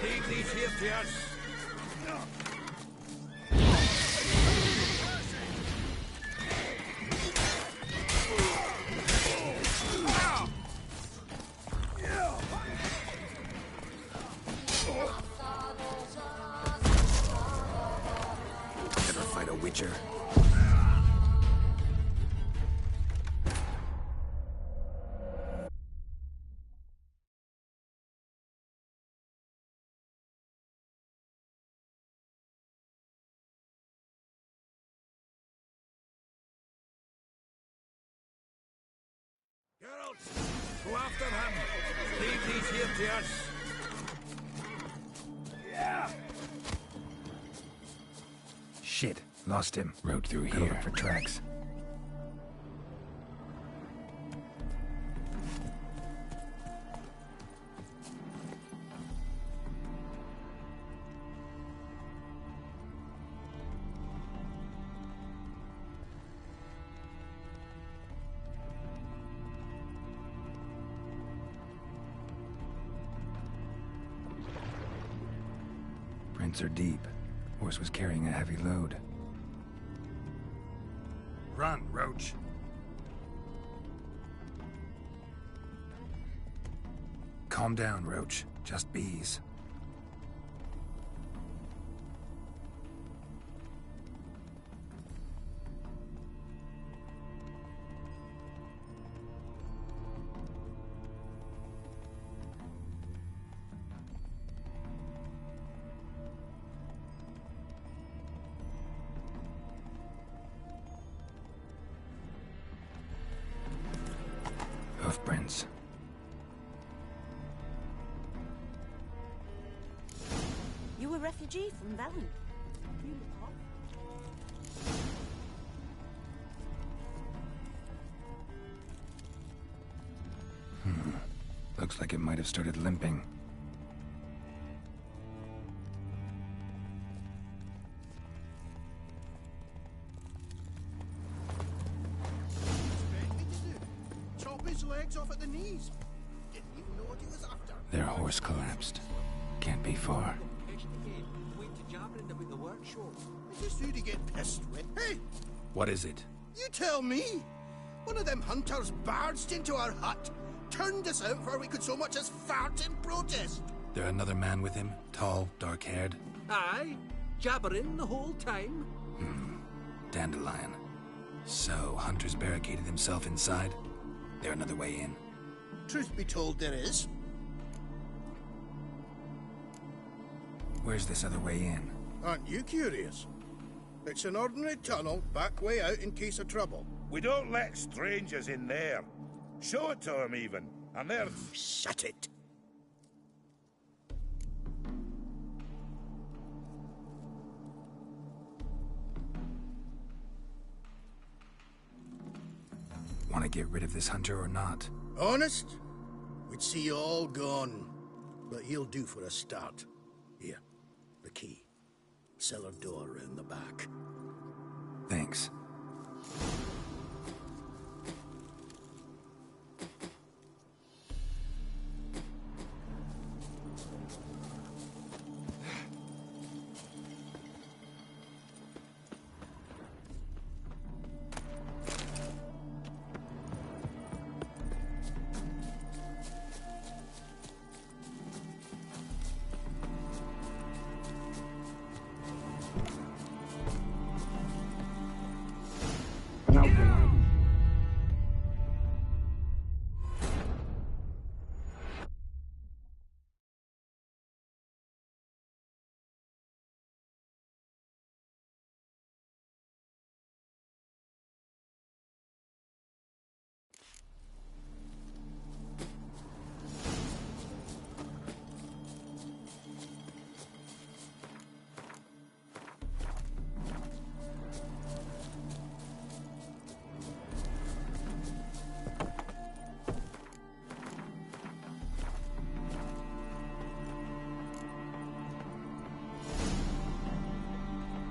Leave these here to us. Ever fight a Witcher? Girls, go after him. Leave these here to us. Yeah. Shit, lost him. Rode through here. Look for tracks. Prints are deep. Horse was carrying a heavy load. Run, Roach. Calm down, Roach. Just bees. Hoofprints. You a refugee from Valen? Looks like it might have started limping. Chop his legs off at the knees. Didn't even know what he was after. Their horse collapsed. Can't be far. Is this you to get pissed with? Hey, What is it? you tell me. One of them hunters barged into our hut, turned us out before we could so much as fart in protest. There another man with him? Tall, dark-haired? Aye, jabbering the whole time. Dandelion. So, Hunter's barricaded himself inside? There another way in? Truth be told, there is. Where's this other way in? Aren't you curious? It's an ordinary tunnel, back way out in case of trouble. We don't let strangers in there. Show it to them, even. And they're... Shut it. Want to get rid of this hunter or not? Honest? We'd see you all gone. But he'll do for a start. Here, the key. Cellar door round the back. Thanks.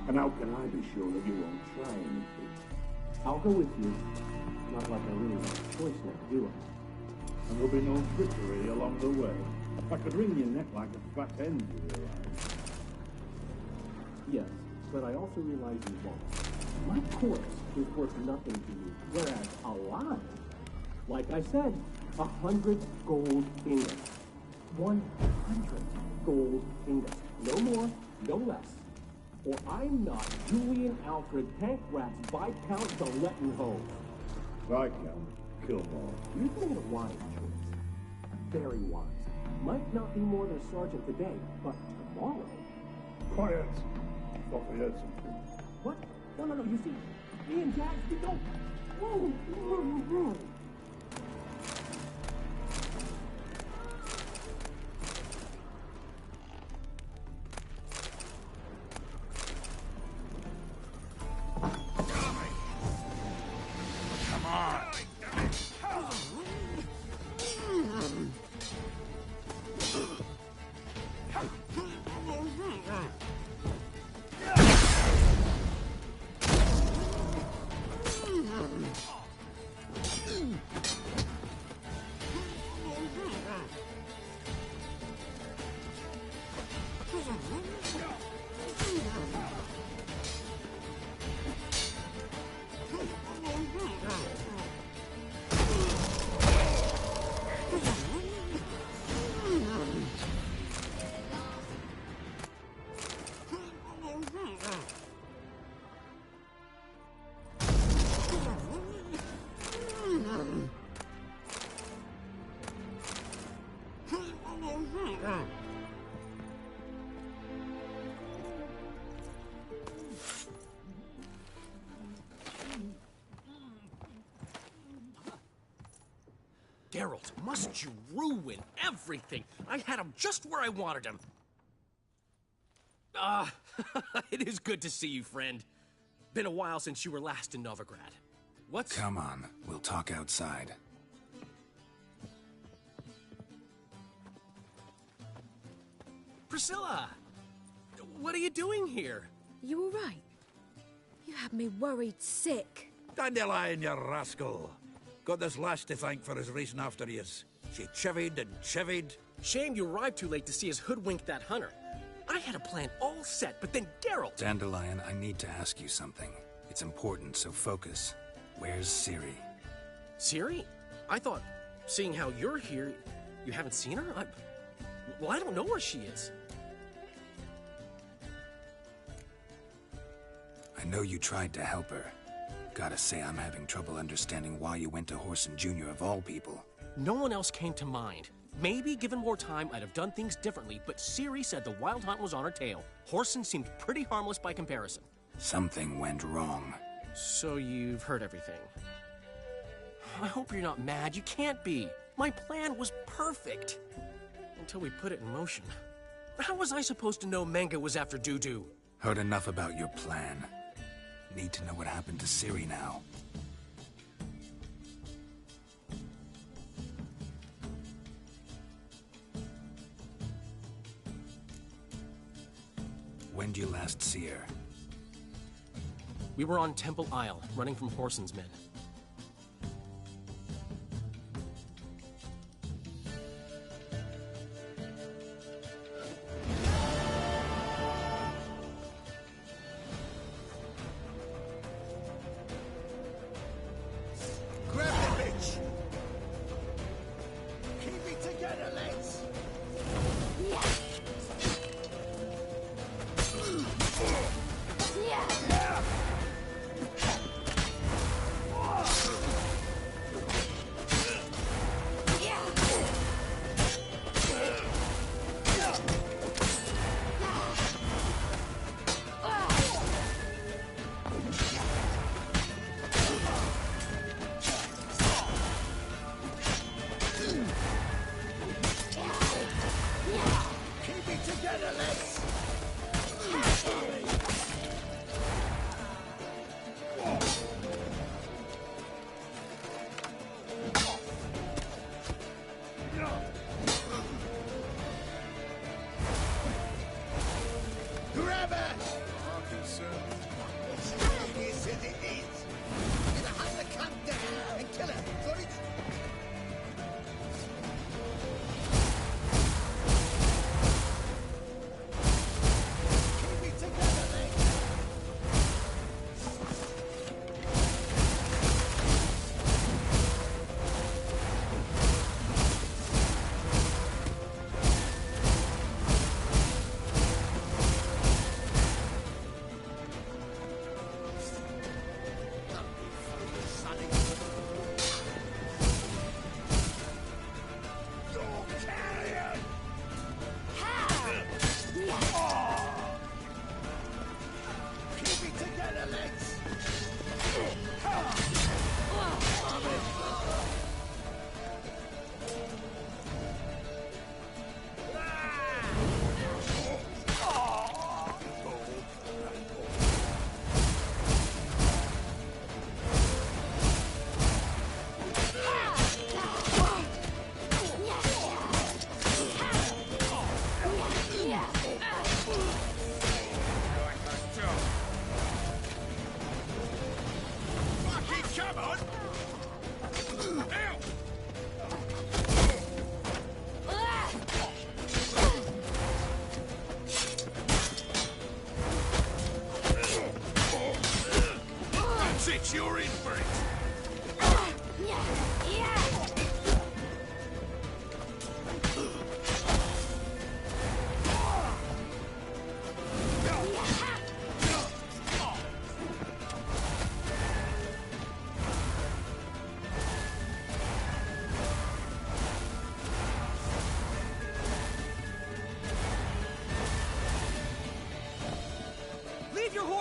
And how can I be sure that you won't try anything? I'll go with you. Not like I really have a choice now, do I? And there'll be no trickery along the way. I could wring your neck like a fat hen, you realize? Yes, but I also realize you won't. My corpse is worth nothing to you, whereas alive, like I said, 100 gold ingots. 100 gold ingots. No more, no less. Or I'm not Julian Alfred Pancrat's Viscount Galetten-Home. Viscount Kilmore. You've made a wise choice. Very wise. Might not be more than a sergeant today, but tomorrow... Quiet. Thought we heard something. What? No, you see, me and Jax, we don't... Whoa. Geralt, must you ruin everything? I had him just where I wanted him. It is good to see you, friend. Been a while since you were last in Novigrad. What's... Come on, we'll talk outside. Priscilla! What are you doing here? You all right? You had me worried sick. Dandelion, you rascal. Got this lass to thank for his racing after yous. She chivied and chivied. Shame you arrived too late to see us hoodwink that hunter. I had a plan all set, but then Geralt... Dandelion, I need to ask you something. It's important, so focus. Where's Ciri? Ciri? I thought, seeing how you're here, you haven't seen her? Well, I don't know where she is. I know you tried to help her. Gotta say, I'm having trouble understanding why you went to Whoreson Jr. of all people. No one else came to mind. Maybe, given more time, I'd have done things differently, but Ciri said the Wild Hunt was on her tail. Whoreson seemed pretty harmless by comparison. Something went wrong. So you've heard everything. I hope you're not mad. You can't be. My plan was perfect. Until we put it in motion. How was I supposed to know Manga was after Dudu? Heard enough about your plan. Need to know what happened to Ciri now. When'd you last see her? We were on Temple Isle, running from Whoreson's men. Grab the bitch! Keep it together, lads!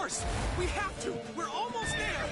course! We have to! We're almost there!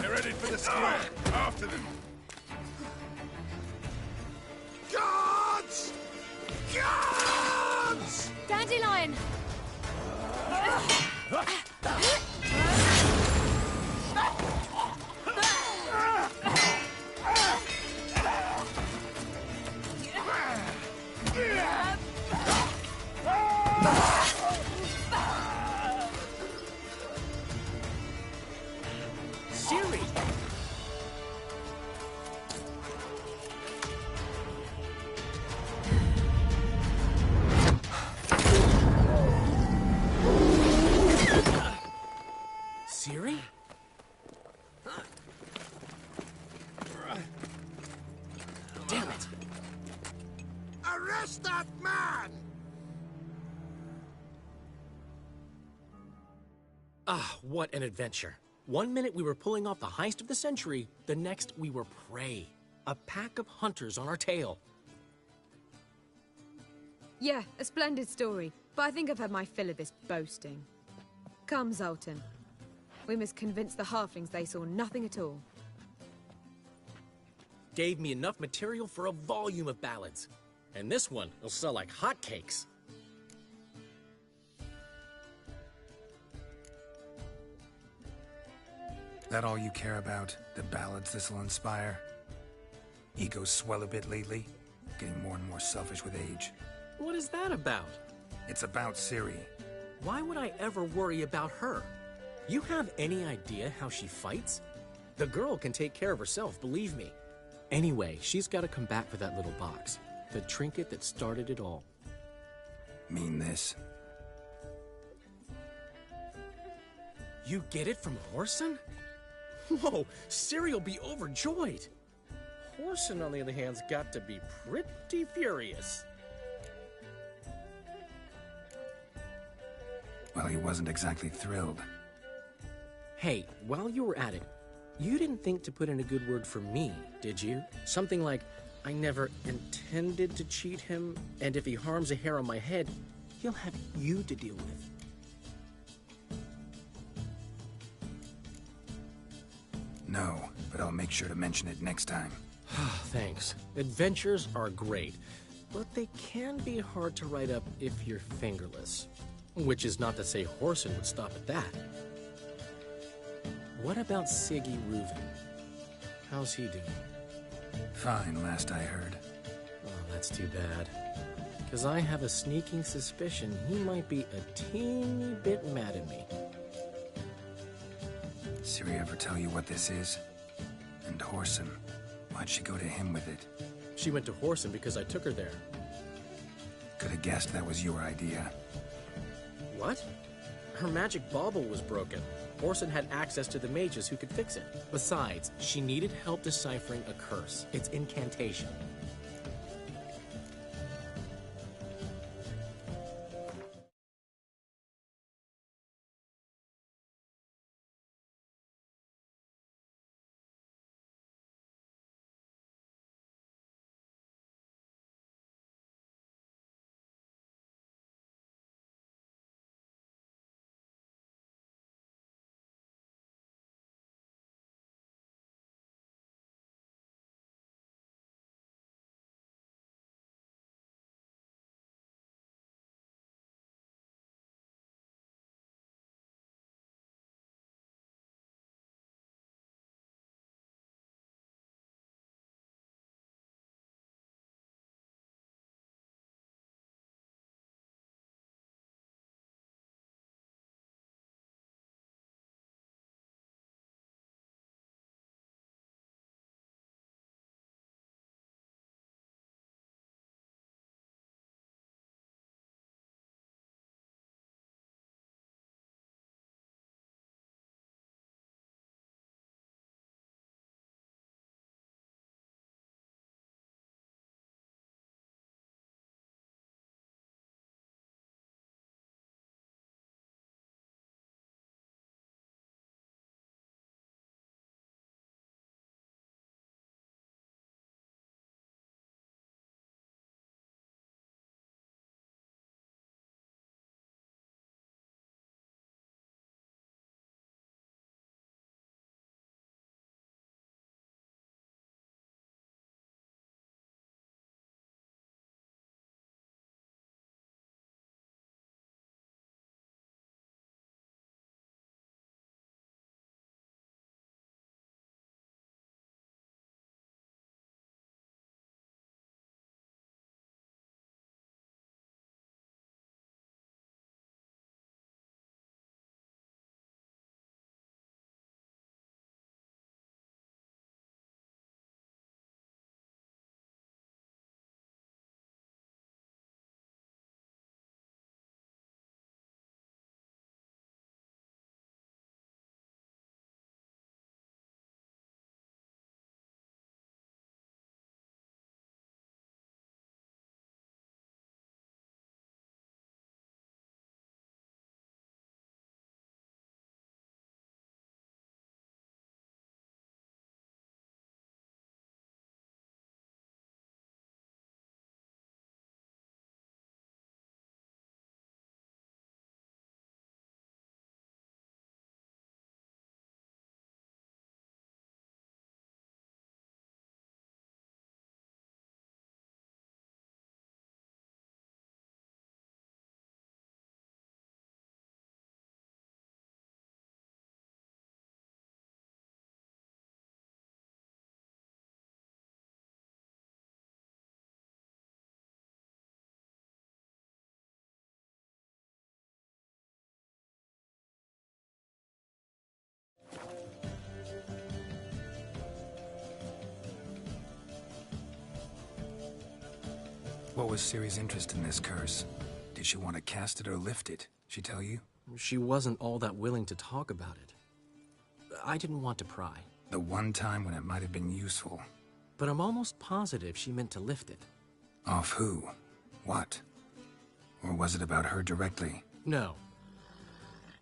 They're ready for the square. After them. Guards! Guards! Dandelion! Siri! Siri? Damn it! Arrest that man! Ah, what an adventure. 1 minute we were pulling off the heist of the century, the next we were prey. A pack of hunters on our tail. Yeah, a splendid story, but I think I've had my fill of this boasting. Come, Zoltan. We must convince the halflings they saw nothing at all. Gave me enough material for a volume of ballads. And this one will sell like hotcakes. That all you care about? The ballads this'll inspire? Egos swell a bit lately? Getting more and more selfish with age. What is that about? It's about Ciri. Why would I ever worry about her? You have any idea how she fights? The girl can take care of herself, believe me. Anyway, she's got to come back for that little box. The trinket that started it all. Mean this? You get it from Whoreson? Whoa, Ciri'll be overjoyed. Whoreson, on the other hand, has got to be pretty furious. Well, he wasn't exactly thrilled. Hey, while you were at it, you didn't think to put in a good word for me, did you? Something like, I never intended to cheat him, and if he harms a hair on my head, he'll have you to deal with. No, but I'll make sure to mention it next time. Thanks. Adventures are great, but they can be hard to write up if you're fingerless. Which is not to say Whoreson would stop at that. What about Siggy Reuven? How's he doing? Fine, last I heard. Oh, that's too bad. Because I have a sneaking suspicion he might be a teeny bit mad at me. Ciri ever tell you what this is? And Whoreson, why'd she go to him with it? She went to Whoreson because I took her there. Could have guessed that was your idea. What? Her magic bauble was broken. Whoreson had access to the mages who could fix it. Besides, she needed help deciphering a curse. It's incantation. What was Ciri's interest in this curse? Did she want to cast it or lift it? She tell you? She wasn't all that willing to talk about it. I didn't want to pry. The one time when it might have been useful. But I'm almost positive she meant to lift it. Off who? What? Or was it about her directly? No.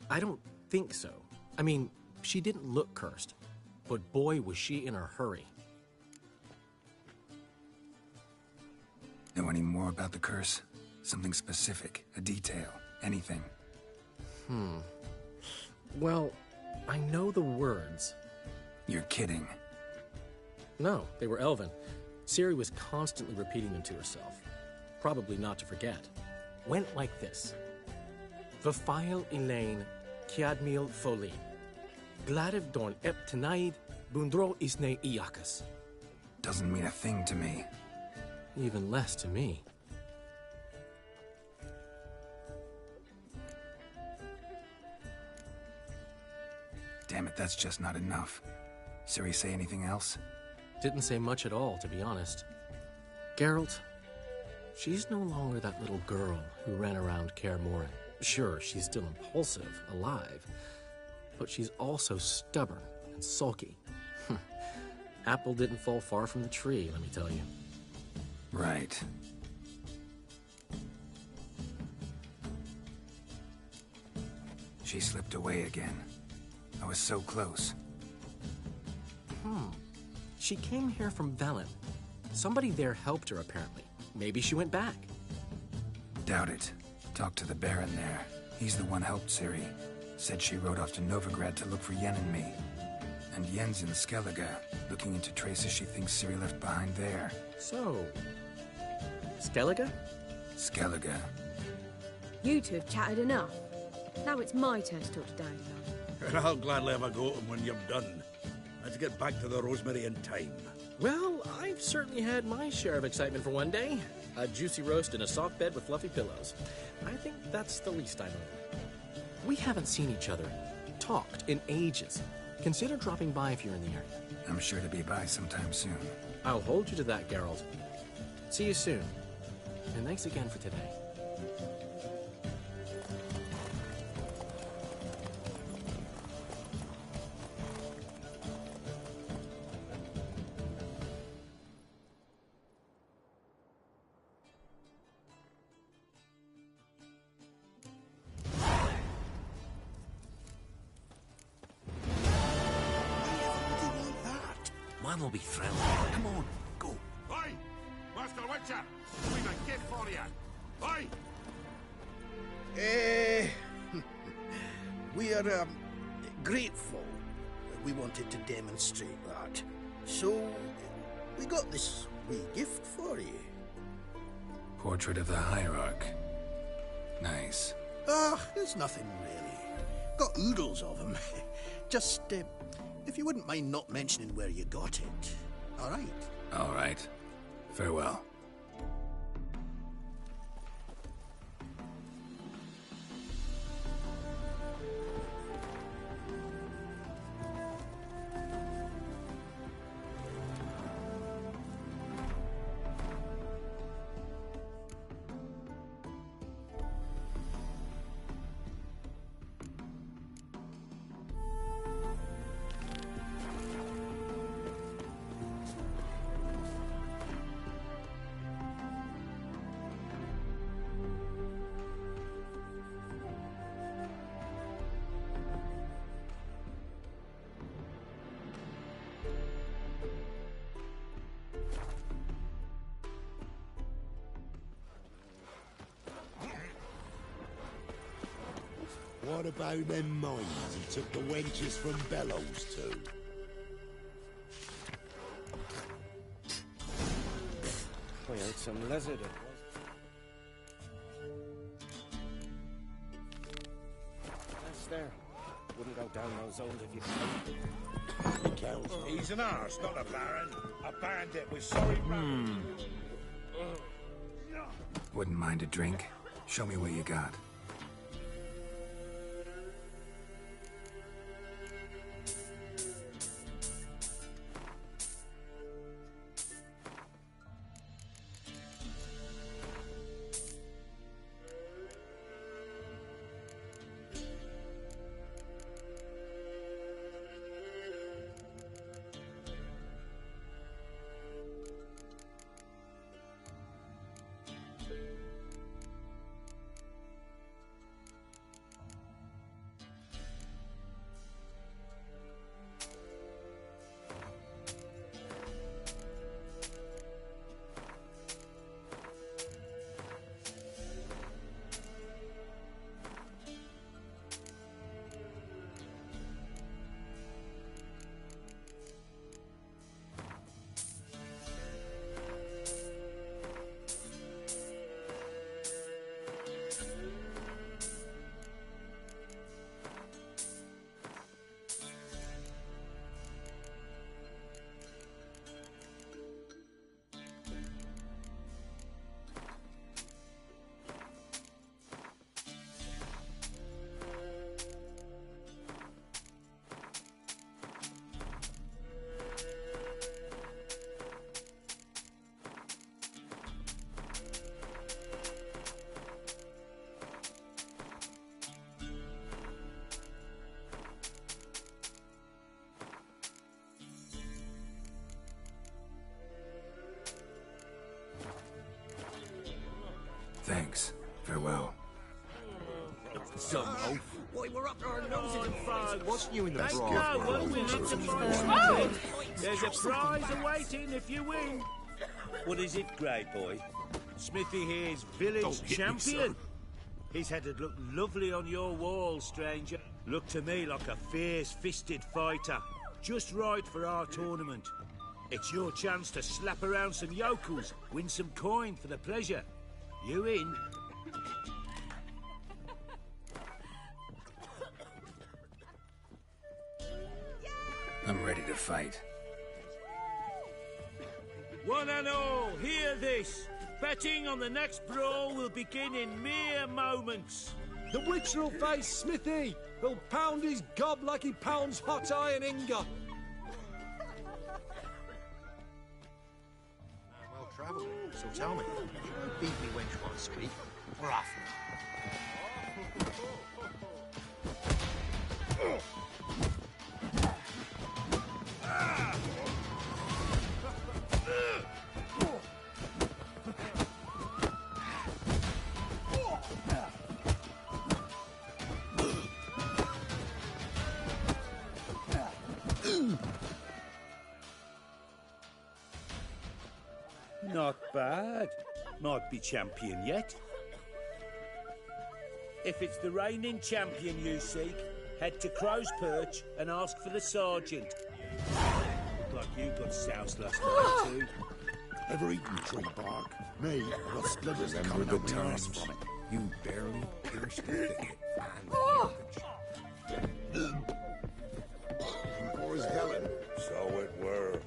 I don't think so. I mean, she didn't look cursed. But boy, was she in a hurry. Know any more about the curse? Something specific, a detail, anything? Well, I know the words. You're kidding. No, they were Elven. Ciri was constantly repeating them to herself. Probably not to forget. Went like this. Vafile Elaine, Kiadmil Foli. Gladiv Dorn Ep Tenaid, Bundro Isne Iakas. Doesn't mean a thing to me. Even less to me. Damn it, that's just not enough. Ciri say anything else? Didn't say much at all, to be honest. Geralt, she's no longer that little girl who ran around Kaer Morhen. Sure, she's still impulsive, alive, but she's also stubborn and sulky. Apple didn't fall far from the tree, let me tell you. Right. She slipped away again. I was so close. She came here from Velen. Somebody there helped her, apparently. Maybe she went back. Doubt it. Talked to the Baron there. He's the one helped Ciri. Said she rode off to Novigrad to look for Yen and me. And Yen's in Skellige, looking into traces she thinks Ciri left behind there. So, Skellige? Skellige. You two have chatted enough. Now it's my turn to talk to Dandelion. And I'll gladly have a go at him when you've done. Let's get back to the Rosemary in time. Well, I've certainly had my share of excitement for one day. A juicy roast in a soft bed with fluffy pillows. I think that's the least I know. We haven't seen each other, talked in ages. Consider dropping by if you're in the area. I'm sure to be by sometime soon. I'll hold you to that, Geralt. See you soon. And thanks again for today. Man will be thrilled. Come on, go. Oi! Master Witcher! We've a gift for you! Oi! We are grateful that we wanted to demonstrate that. So, we got this wee gift for you. Portrait of the Hierarch. Nice. There's nothing really. Got oodles of them. Just, if you wouldn't mind not mentioning where you got it. All right? All right. Farewell. What about them mines he took the wenches from Bellows to? We ate some lizard. That's there. Wouldn't go down those holes if you could. He's an arse, not a baron. A bandit with sorry Wouldn't mind a drink? Show me what you got. Thanks. Farewell. Some oaf. Boy, we're up to our noses in frogs. Wasn't you in the Let's broth? go, won't we? Let them Oh! There's a prize awaiting if you win. What is it, Grey Boy? Smithy here's village Don't hit me, champion. sir. His head'd look lovely on your wall, stranger. Looked to me like a fierce-fisted fighter. Just right for our tournament. It's your chance to slap around some yokels, win some coin for the pleasure. You in? I'm ready to fight. One and all, hear this. Betting on the next brawl will begin in mere moments. The Witcher will face Smithy. He'll pound his gob like he pounds hot iron ingot. Well travelled, so tell me. Beat me wench won't speak. We're off. Not bad. Might be champion yet. If it's the reigning champion you seek, head to Crow's Perch and ask for the sergeant. Look like you got soused last night too. Ever eaten tree bark? Me, I got splinters coming Remember out the my arse times from it. you barely pierced the thicket. Poor as Helen. So it were.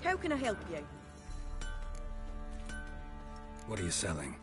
How can I help you? What are you selling?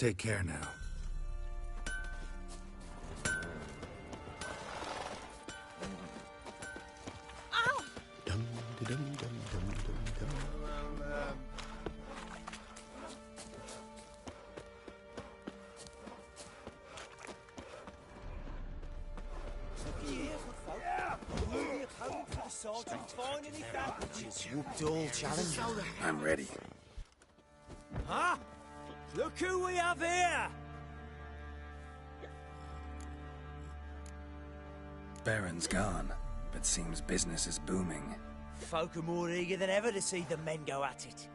Take care now. Hoping for the sergeant find any bandages. Whooped all challenges. I'm ready. Huh? Look who we have here! Baron's gone, but seems business is booming. Folk are more eager than ever to see the men go at it.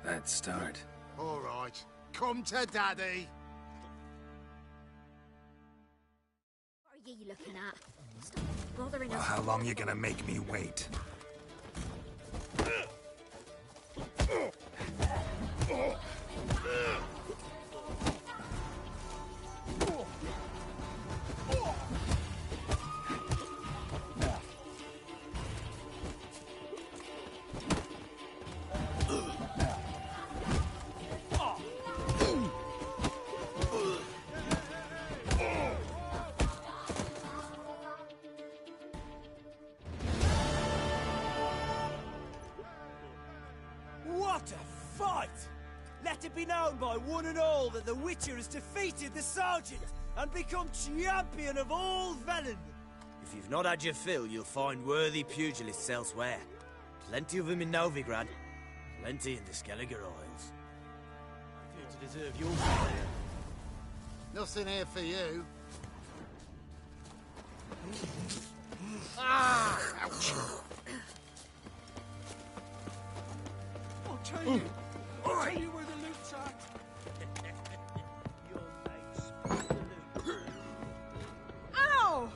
Let's start. All right. Come to Daddy. What are you looking at? Stop bothering Well, us. how long you gonna make me wait? What a fight! Let it be known by one and all that the Witcher has defeated the Sergeant and become champion of all Velen. If you've not had your fill, you'll find worthy pugilists elsewhere. Plenty of them in Novigrad, plenty in the Skelliger Isles. If you're to deserve your fire. Nothing here for you. Ah! Ouch. I'll tell you. I'll tell you where the loot's at. Ow!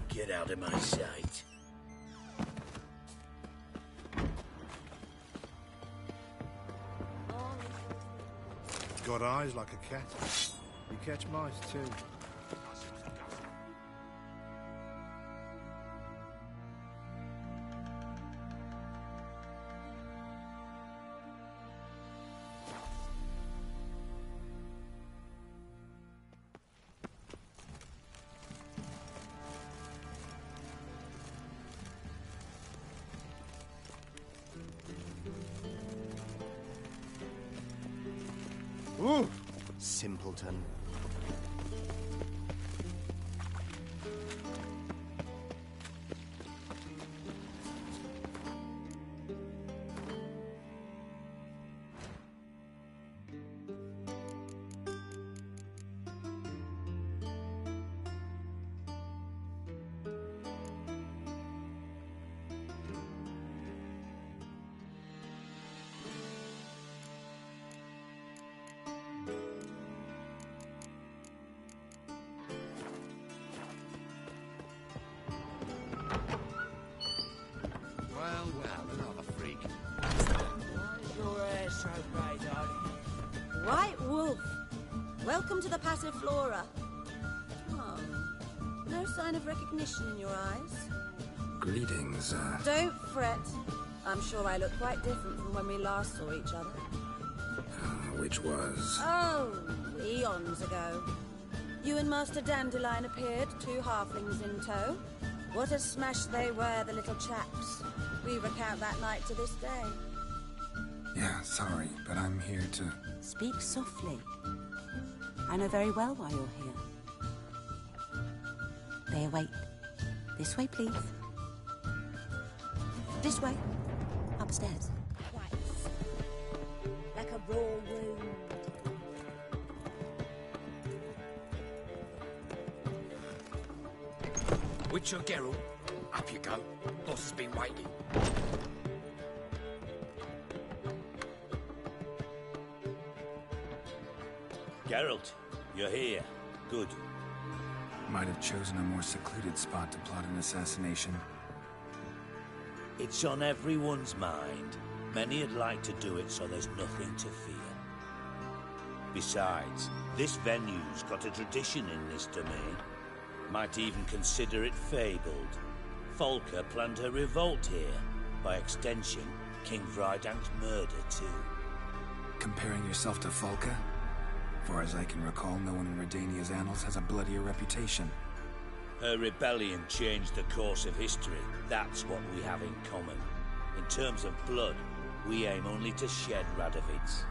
Get out of my sight. Got eyes like a cat. You catch mice too. Ooh, simpleton. Well, another freak. Why's your hair so grey, darling? White Wolf, welcome to the Passiflora. Oh, no sign of recognition in your eyes. Greetings, Don't fret. I'm sure I look quite different from when we last saw each other. which was... Oh, eons ago. You and Master Dandelion appeared, 2 halflings in tow. What a smash they were, the little chaps. We recount that night to this day. Yeah, sorry, but I'm here to... Speak softly. I know very well why you're here. They await. This way, please. This way. Upstairs. Like a raw wound. Witcher Geralt, up you go. Boss has been waiting. Geralt, you're here. Good. Might have chosen a more secluded spot to plot an assassination. It's on everyone's mind. Many would like to do it, so there's nothing to fear. Besides, this venue's got a tradition in this domain. Might even consider it fabled. Folka planned her revolt here. By extension, King Vrydank's murder, too. Comparing yourself to Folka? Far as I can recall, no one in Redania's annals has a bloodier reputation. Her rebellion changed the course of history. That's what we have in common. In terms of blood, we aim only to shed Radovid's.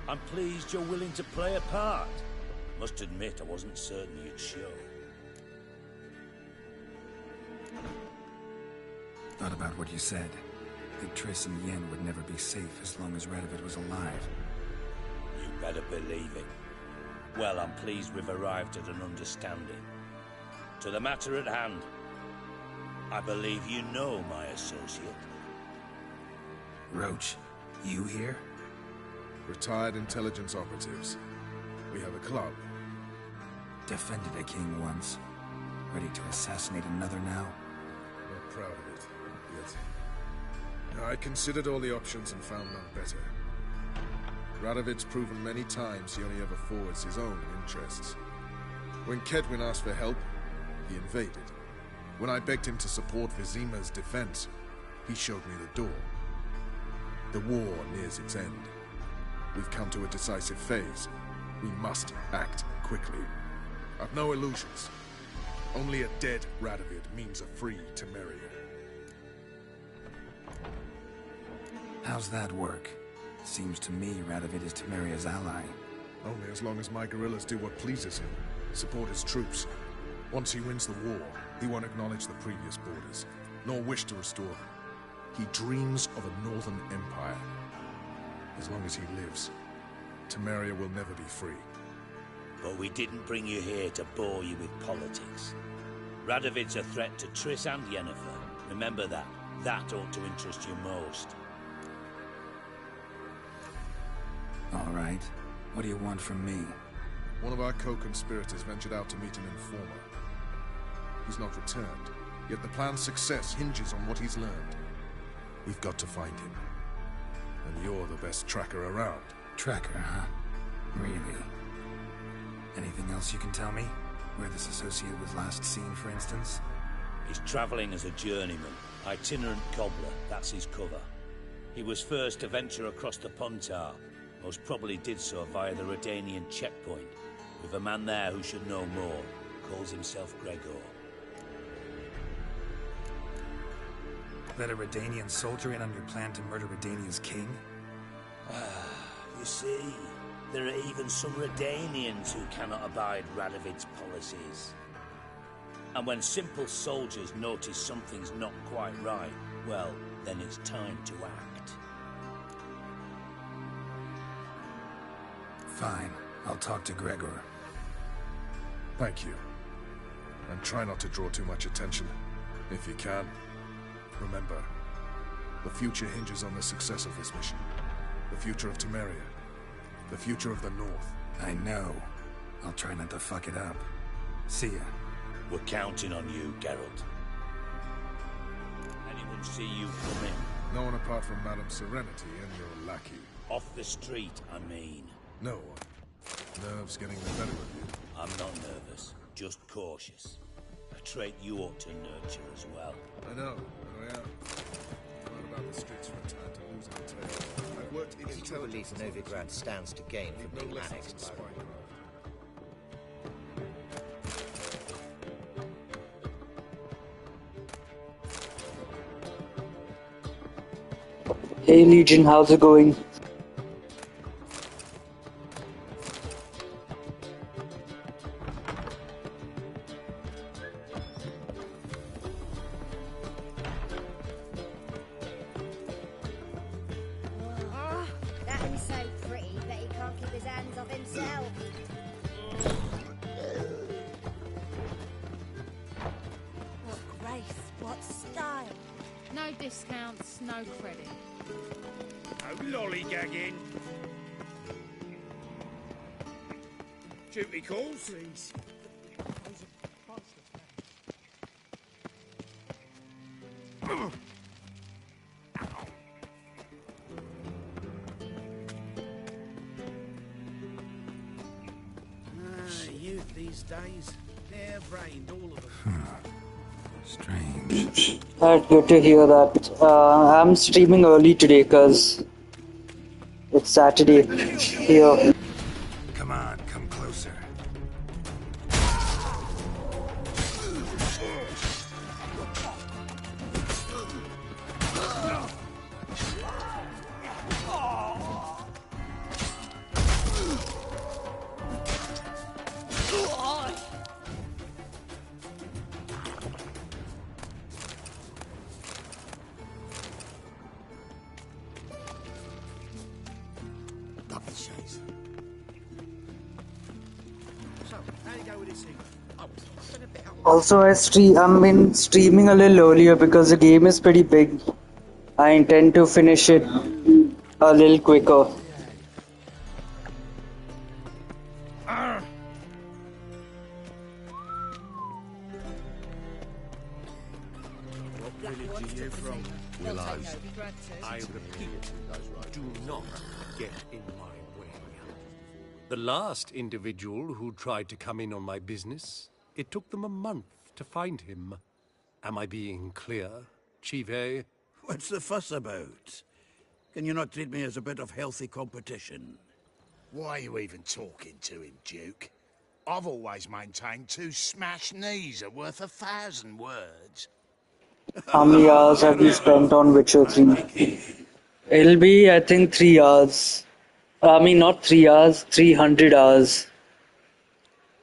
I'm pleased you're willing to play a part. Must admit, I wasn't certain you'd show. Thought about what you said. That Triss and Yen would never be safe as long as Radovid was alive. You better believe it. Well, I'm pleased we've arrived at an understanding. To the matter at hand, I believe you know my associate. Roach, you here? Retired intelligence operatives. We have a club. Defended a king once. Ready to assassinate another now? Not proud of it, yet. I considered all the options and found none better. Radovid's proven many times he only ever forwards his own interests. When Kedwin asked for help, he invaded. When I begged him to support Vizima's defense, he showed me the door. The war nears its end. We've come to a decisive phase. We must act quickly. I've no illusions. Only a dead Radovid means a free Temeria. How's that work? Seems to me Radovid is Temeria's ally. Only as long as my guerrillas do what pleases him. Support his troops. Once he wins the war, he won't acknowledge the previous borders, nor wish to restore them. He dreams of a northern empire. As long as he lives, Temeria will never be free. But we didn't bring you here to bore you with politics. Radovid's a threat to Triss and Yennefer. Remember that. That ought to interest you most. All right. What do you want from me? One of our co-conspirators ventured out to meet an informer. He's not returned, yet the plan's success hinges on what he's learned. We've got to find him. And you're the best tracker around. Tracker, huh? Really? Anything else you can tell me? Where this associate was last seen, for instance? He's traveling as a journeyman. Itinerant cobbler, that's his cover. He was first to venture across the Pontar. Most probably did so via the Redanian checkpoint. With a man there who should know more. Calls himself Gregor. Let a Redanian soldier in on your plan to murder Redania's king? You see, There are even some Redanians who cannot abide Radovid's policies. And when simple soldiers notice something's not quite right, well, then it's time to act. Fine. I'll talk to Gregor. Thank you. And try not to draw too much attention. If you can, remember, the future hinges on the success of this mission. The future of Temeria. The future of the North. I know. I'll try not to fuck it up. See ya. We're counting on you, Geralt. Anyone see you come in? No one apart from Madame Serenity and your lackey. Off the street, I mean. No one. Nerves getting the better of you. I'm not nervous, just cautious. A trait you ought to nurture as well. I know, but I am. Not about the streets for a time to lose our tail. I've worked in Who believes Novigrad stands to gain from being annexed? Hey Legion, how's it going? Discounts, no credit. No lollygagging. Duty calls? Please. Youth these days, they're brained, all of them. Strange. That's good to hear that. I'm streaming early today because it's Saturday here. Come on, come closer. Also, I've been streaming a little earlier because the game is pretty big. I intend to finish it a little quicker. What village are you from? Willows. I repeat, do not get in my way. The last individual who tried to come in on my business, it took them a month to find him. Am I being clear, Chive? What's the fuss about? Can you not treat me as a bit of healthy competition? Why are you even talking to him, Duke? I've always maintained 2 smashed knees are worth 1,000 words. How many hours have you spent on Witcher 3? It'll be, I think, 3 hours. I mean, not 3 hours, 300 hours.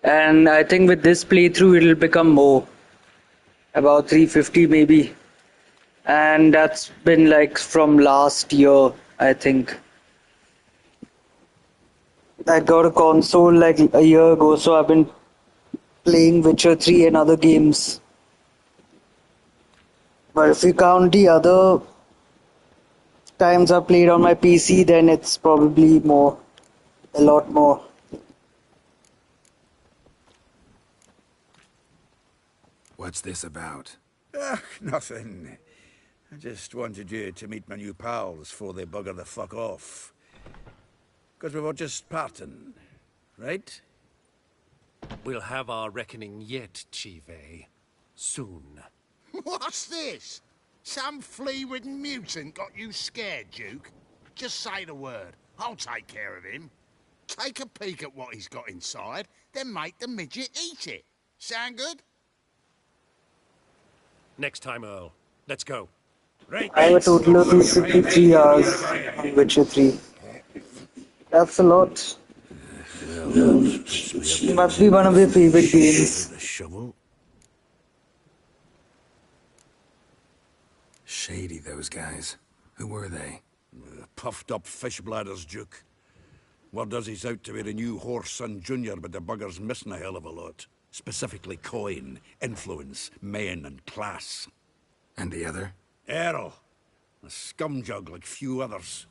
And I think with this playthrough, it'll become more. About 350 maybe. And that's been like from last year, I think. I got a console like a year ago, so I've been playing Witcher 3 and other games. But if you count the other times I played on my PC, then it's probably more. A lot more. What's this about? Nothing. I just wanted you to meet my new pals before they bugger the fuck off. Because we were just parting, right? We'll have our reckoning yet, Chive. Soon. What's this? Some flea-ridden mutant got you scared, Duke? Just say the word. I'll take care of him. Take a peek at what he's got inside, then make the midget eat it. Sound good? Next time, Earl. Let's go. Right. I have a total of 253 hours on Witcher 3. That's a lot. Must be one of your favorite games. The shovel. Shady, those guys. Who were they? Puffed up fish bladders, Duke. Word does he's out to be the new horse son junior, but the bugger's missing a hell of a lot. Specifically coin, influence, men, and class. And the other? Earl. A scumjug like few others.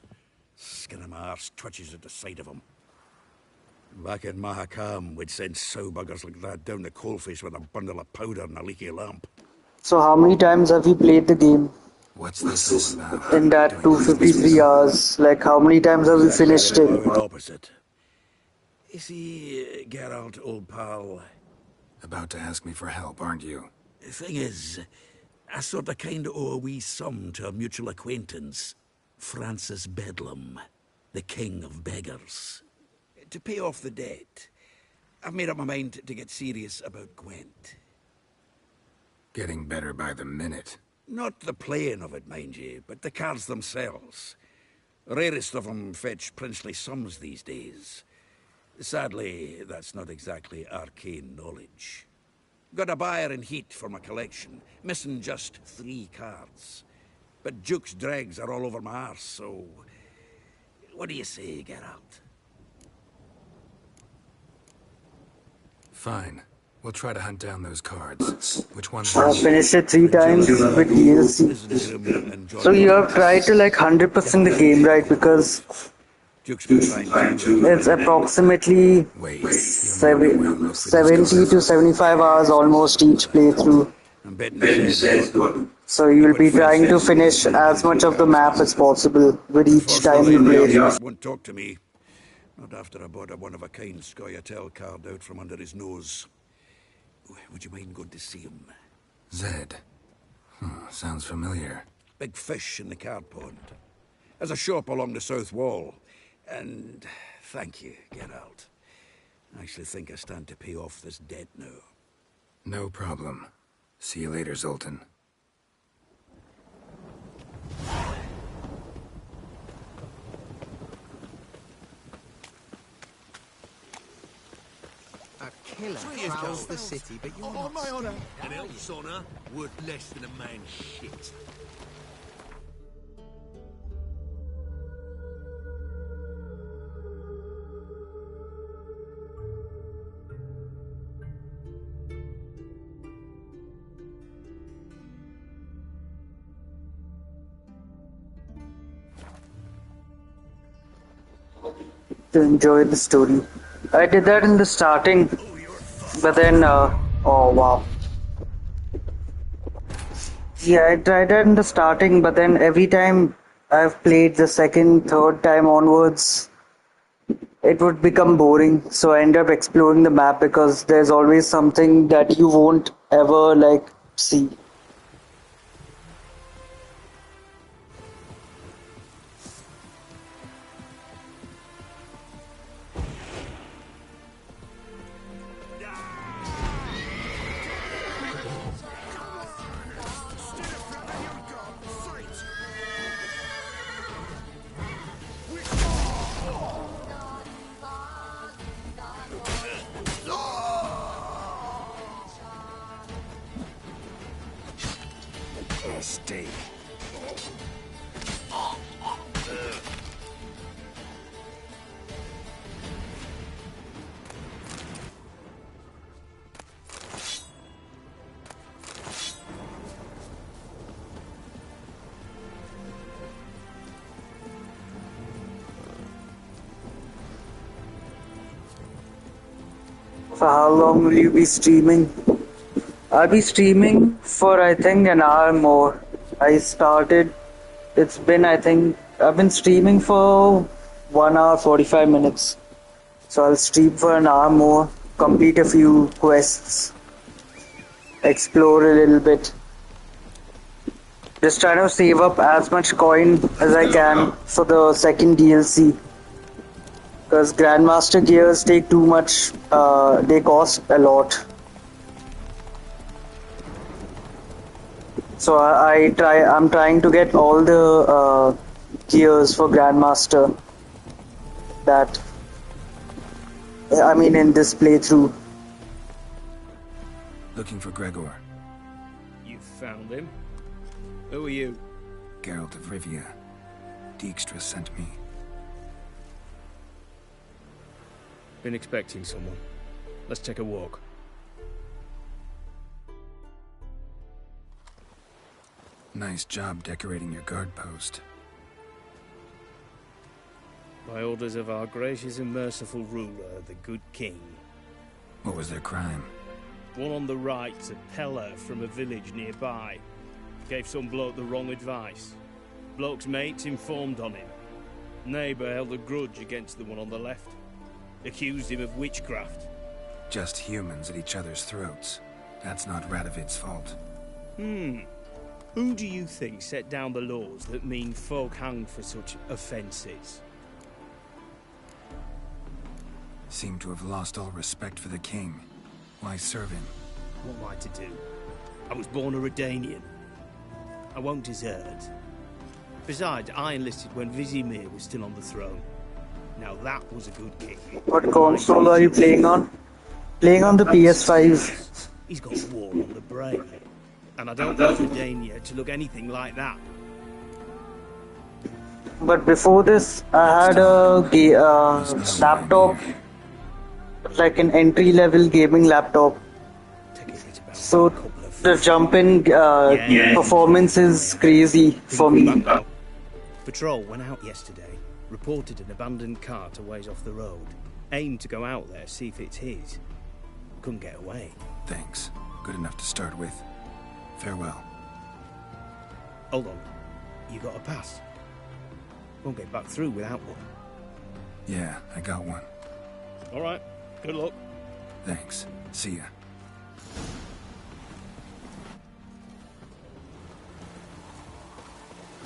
Skin of my arse twitches at the sight of him. Back in Mahakam, we'd send sow buggers like that down the coalface with a bundle of powder and a leaky lamp. So how many times have you played the game? What's this all about? In that 253 hours, like how many times have you finished it? Opposite. You see, Geralt, old pal. About to ask me for help, aren't you? The thing is, I sort of kinda owe a wee sum to a mutual acquaintance. Francis Bedlam, the king of beggars. To pay off the debt, I've made up my mind to get serious about Gwent. Getting better by the minute. Not the playing of it, mind you, but the cards themselves. Rarest of them fetch princely sums these days. Sadly, that's not exactly arcane knowledge. Got a buyer in heat for my collection, missing just 3 cards. But Duke's dregs are all over my arse, so... What do you say, Geralt? Fine. We'll try to hunt down those cards. Which ones? I've finished it 3 times with DLC. So you have tried to like 100% the game, right? Because it's approximately 70 to 75 hours almost each playthrough. So you will be trying to finish as much of the map as possible with each time you play. Won't talk to me. Not after I bought a one-of-a-kind Scoia'tael card out from under his nose. Would you mind going to see him? Zed. Sounds familiar. Big fish in the card pond. There's a shop along the south wall. And thank you, Geralt. I actually think I stand to pay off this debt now. No problem. See you later, Zoltan. A killer prowls the city, but you're not my honour. An elf's honour worth less than a man's shit. To enjoy the story. I did that in the starting, but then, oh wow. Yeah, I tried that in the starting, but then every time I've played the second, third time onwards, it would become boring. So I end up exploring the map because there's always something that you won't ever like see. Stay. For how long will you be streaming? I'll be streaming for I think an hour more. It's been I think I've been streaming for 1 hour 45 minutes. So I'll stream for an hour more, complete a few quests, explore a little bit. Just trying to save up as much coin as I can for the second DLC. Because Grandmaster gears take too much, they cost a lot. So I'm trying to get all the gears for Grandmaster that I mean, in this playthrough. Looking for Gregor. You found him? Who are you? Geralt of Rivia. Dijkstra sent me. Been expecting someone. Let's take a walk. Nice job decorating your guard post. By orders of our gracious and merciful ruler, the good king. What was their crime? One on the right's a peller from a village nearby. Gave some bloke the wrong advice. Bloke's mates informed on him. Neighbour held a grudge against the one on the left. Accused him of witchcraft. Just humans at each other's throats. That's not Radovid's fault. Who do you think set down the laws that mean folk hung for such offences? Seem to have lost all respect for the king. Why serve him? What am I to do? I was born a Redanian. I won't desert. Besides, I enlisted when Vizimir was still on the throne. Now that was a good gig. What console are you playing on? Playing on the PS5. He's got war on the brain. And I don't want Redania to look anything like that. But before this, I had a laptop, like an entry-level gaming laptop. So the jump-in performance is crazy for me. Patrol went out yesterday, reported an abandoned cart a ways off the road. Aimed to go out there, see if it's his. Couldn't get away. Thanks. Good enough to start with. Farewell. Hold on. You got a pass? Won't get back through without one. Yeah, I got one. All right. Good luck. Thanks. See ya.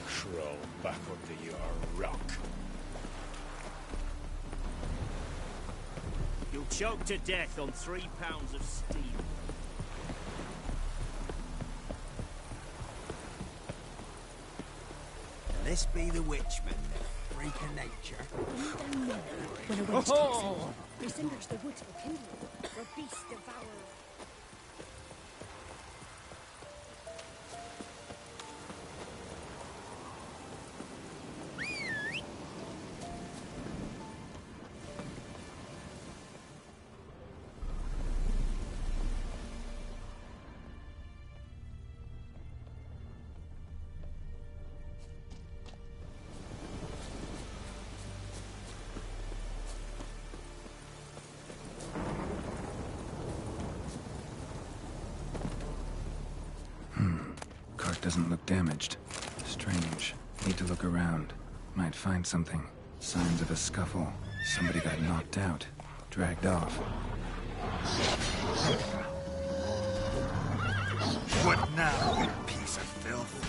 Crawl back under your rock. You'll choke to death on 3 pounds of steel. This be the witchman, the freak of nature. When a wench takes aim, the cinders the woods will kindle, where beasts devour. Doesn't look damaged. Strange. Need to look around. Might find something. Signs of a scuffle. Somebody got knocked out. Dragged off. What now, you piece of filth?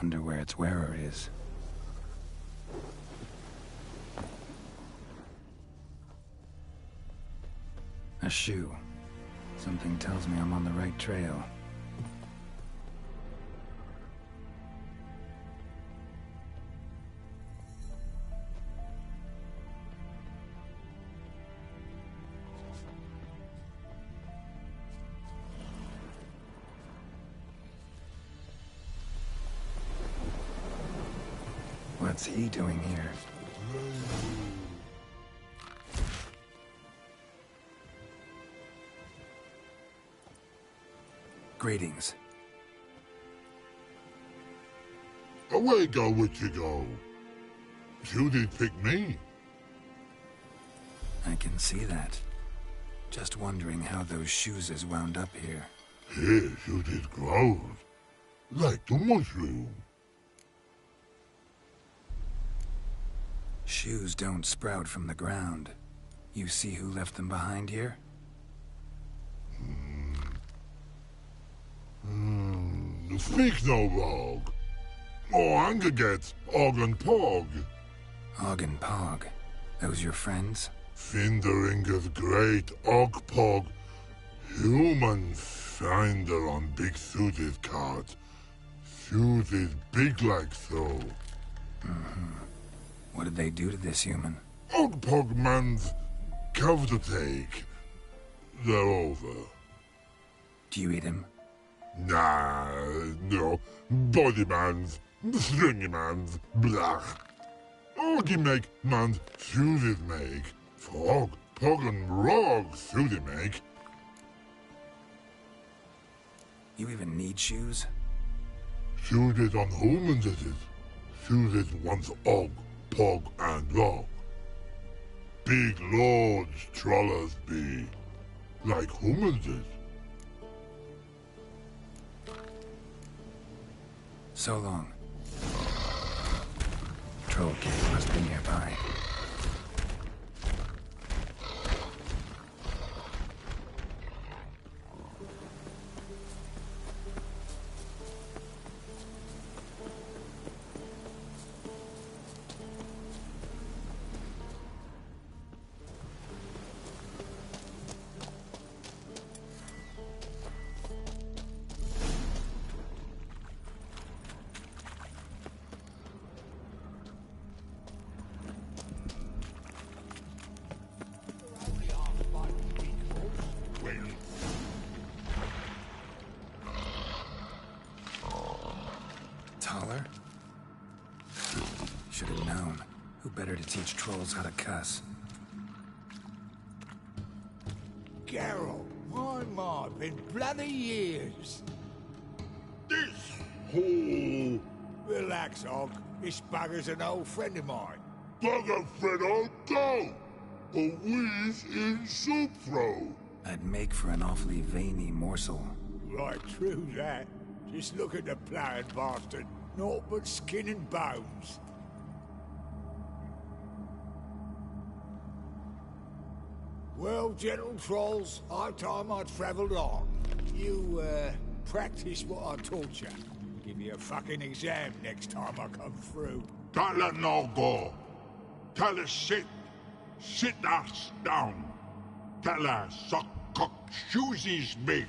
Wonder where its wearer is. A shoe. Something tells me I'm on the right trail. What's he doing here? Greetings. Away go, would you go? You did pick me. I can see that. Just wondering how those shoes is wound up here. Yes, you did grow. Like the mushroom. Shoes don't sprout from the ground. You see who left them behind here? Speak no log. Oh, anger get Og and Pog. Og and Pog. Those your friends? Finderinger's great Og Pog. Human finder on big suited cart. Suited big like so. What did they do to this human? Og Pog man's cover to take. They're over. Do you eat him? Nah, no. Body man's, stringy man's, blah. Oggy make man's suited make. Fog, Pog and Rog suited make. You even need shoes? Suited on humans it is. Suited once Og, Pog and Rog. Big lords trollers be. Like humans is. So long. Troll Cave must be nearby. Taller? Should have known. Who better to teach trolls how to cuss? Geralt, my, been bloody years. This hole. Relax, Og. This bugger's an old friend of mine. Bugger friend old go. A wheeze in soup throw. I'd make for an awfully veiny morsel. Right, true that. Just look at the plowing bastard. Naught but skin and bones. Well, gentle trolls, high time I travelled on. You, practice what I taught you. Give you a fucking exam next time I come through. Tell her no go. Tell her sit. Sit us down. Tell her suck cock shoesies big.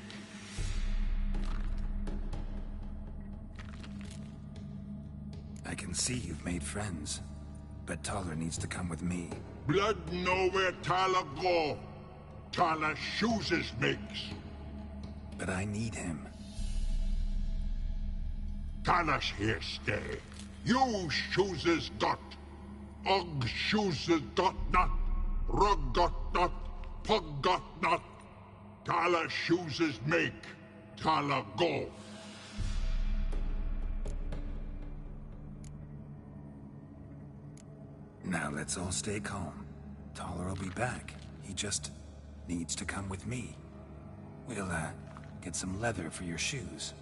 I can see you've made friends. But Taller needs to come with me. Blood know where Tyler go. Tyler chooses makes. But I need him. Tyler's here stay. You chooses got. Og chooses got not. Rug got not. Pug got not. Tyler chooses make. Tyler go. Now let's all stay calm. Taller will be back. He just needs to come with me. We'll, get some leather for your shoes.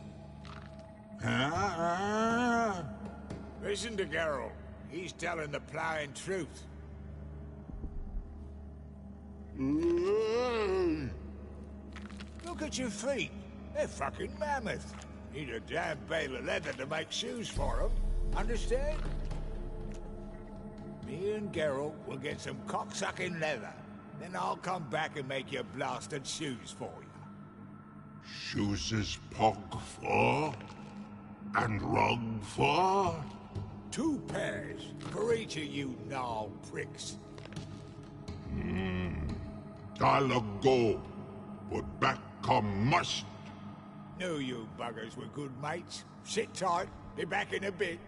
Listen to Geralt. He's telling the plowing truth. Look at your feet. They're fucking mammoth. Need a damn bale of leather to make shoes for them. Understand? Me and Geralt will get some cocksucking leather. Then I'll come back and make your blasted shoes for you. Shoes is Pog for? And Rug for? 2 pairs for each of you gnarled pricks. I'll go, but back come must. Knew you buggers were good mates. Sit tight, be back in a bit.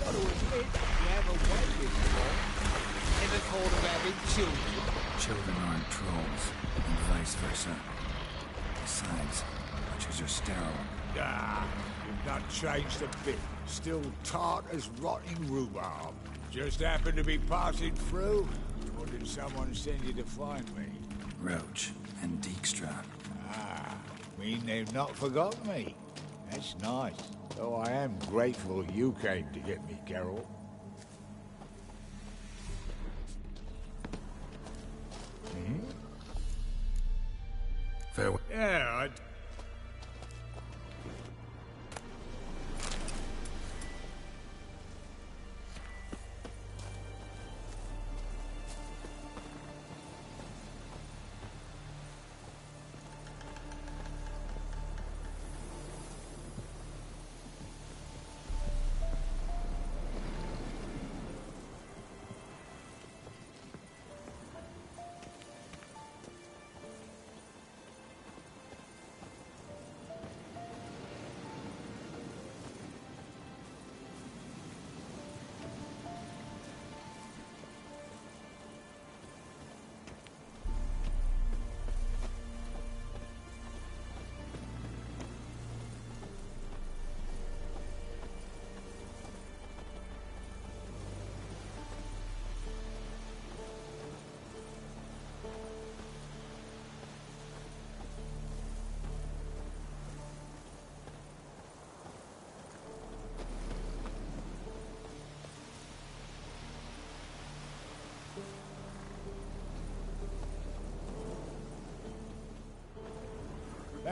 Got to admit, you haven't waited long. Never thought of having children. Children aren't trolls, and vice versa. Besides, witches are sterile. You've not changed a bit. Still tart as rotting rhubarb. Just happened to be passing through. Or did someone send you to find me? Roach and Dijkstra. Mean they've not forgotten me. That's nice. Though I am grateful you came to get me, Geralt. Farewell. Yeah,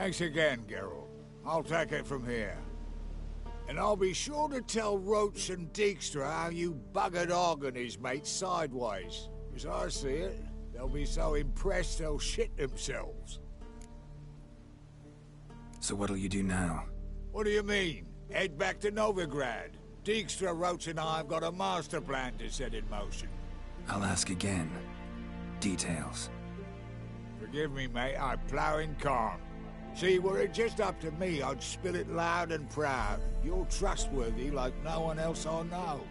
Thanks again, Geralt. I'll take it from here. And I'll be sure to tell Roach and Dijkstra how you buggered Og and his mates sideways. As I see it, they'll be so impressed they'll shit themselves. So what'll you do now? What do you mean? Head back to Novigrad. Dijkstra, Roach and I have got a master plan to set in motion. I'll ask again. Details. Forgive me, mate, I plough in calm. See, were it just up to me, I'd spill it loud and proud. You're trustworthy like no one else I know.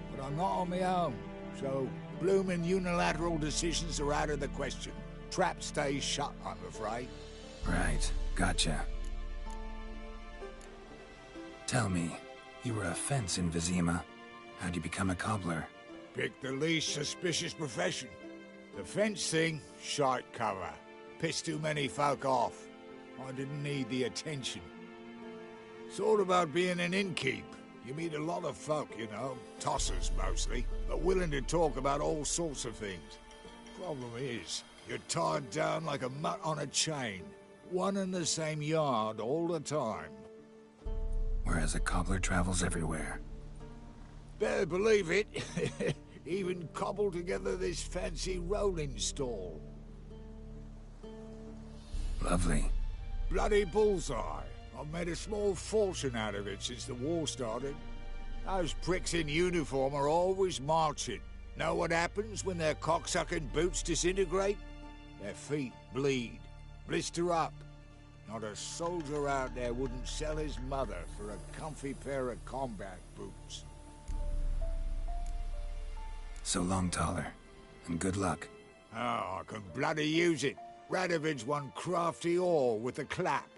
But I'm not on my own, so bloomin' unilateral decisions are out of the question. Trap stays shut, I'm afraid. Right, gotcha. Tell me, you were a fence in Vizima. How'd you become a cobbler? Pick the least suspicious profession. The fence thing, shite cover. Pissed too many folk off. I didn't need the attention. It's all about being an innkeep. You meet a lot of folk, you know, tossers mostly, but willing to talk about all sorts of things. Problem is, you're tied down like a mutt on a chain. One and the same yard all the time. Whereas a cobbler travels everywhere. Better believe it. Even cobbled together this fancy rolling stall. Lovely. Bloody bullseye. I've made a small fortune out of it since the war started. Those pricks in uniform are always marching. Know what happens when their cocksucking boots disintegrate? Their feet bleed, blister up. Not a soldier out there wouldn't sell his mother for a comfy pair of combat boots. So long, Taller, and good luck. Oh, I can bloody use it. Radovid's one crafty ore with a clap.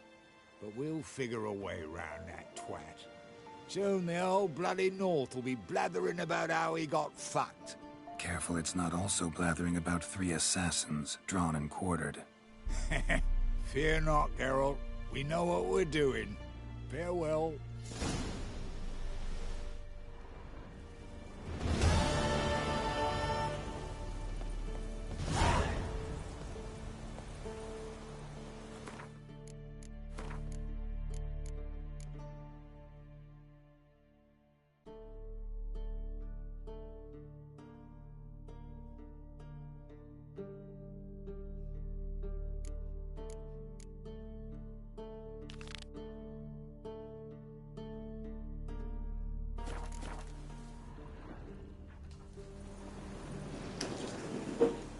But we'll figure a way around that twat. Soon the whole bloody North will be blathering about how he got fucked. Careful it's not also blathering about 3 assassins, drawn and quartered. Fear not, Geralt. We know what we're doing. Farewell.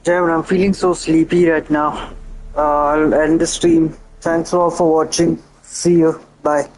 Damn, I'm feeling so sleepy right now. I'll end the stream. Thanks all for watching. See you. Bye.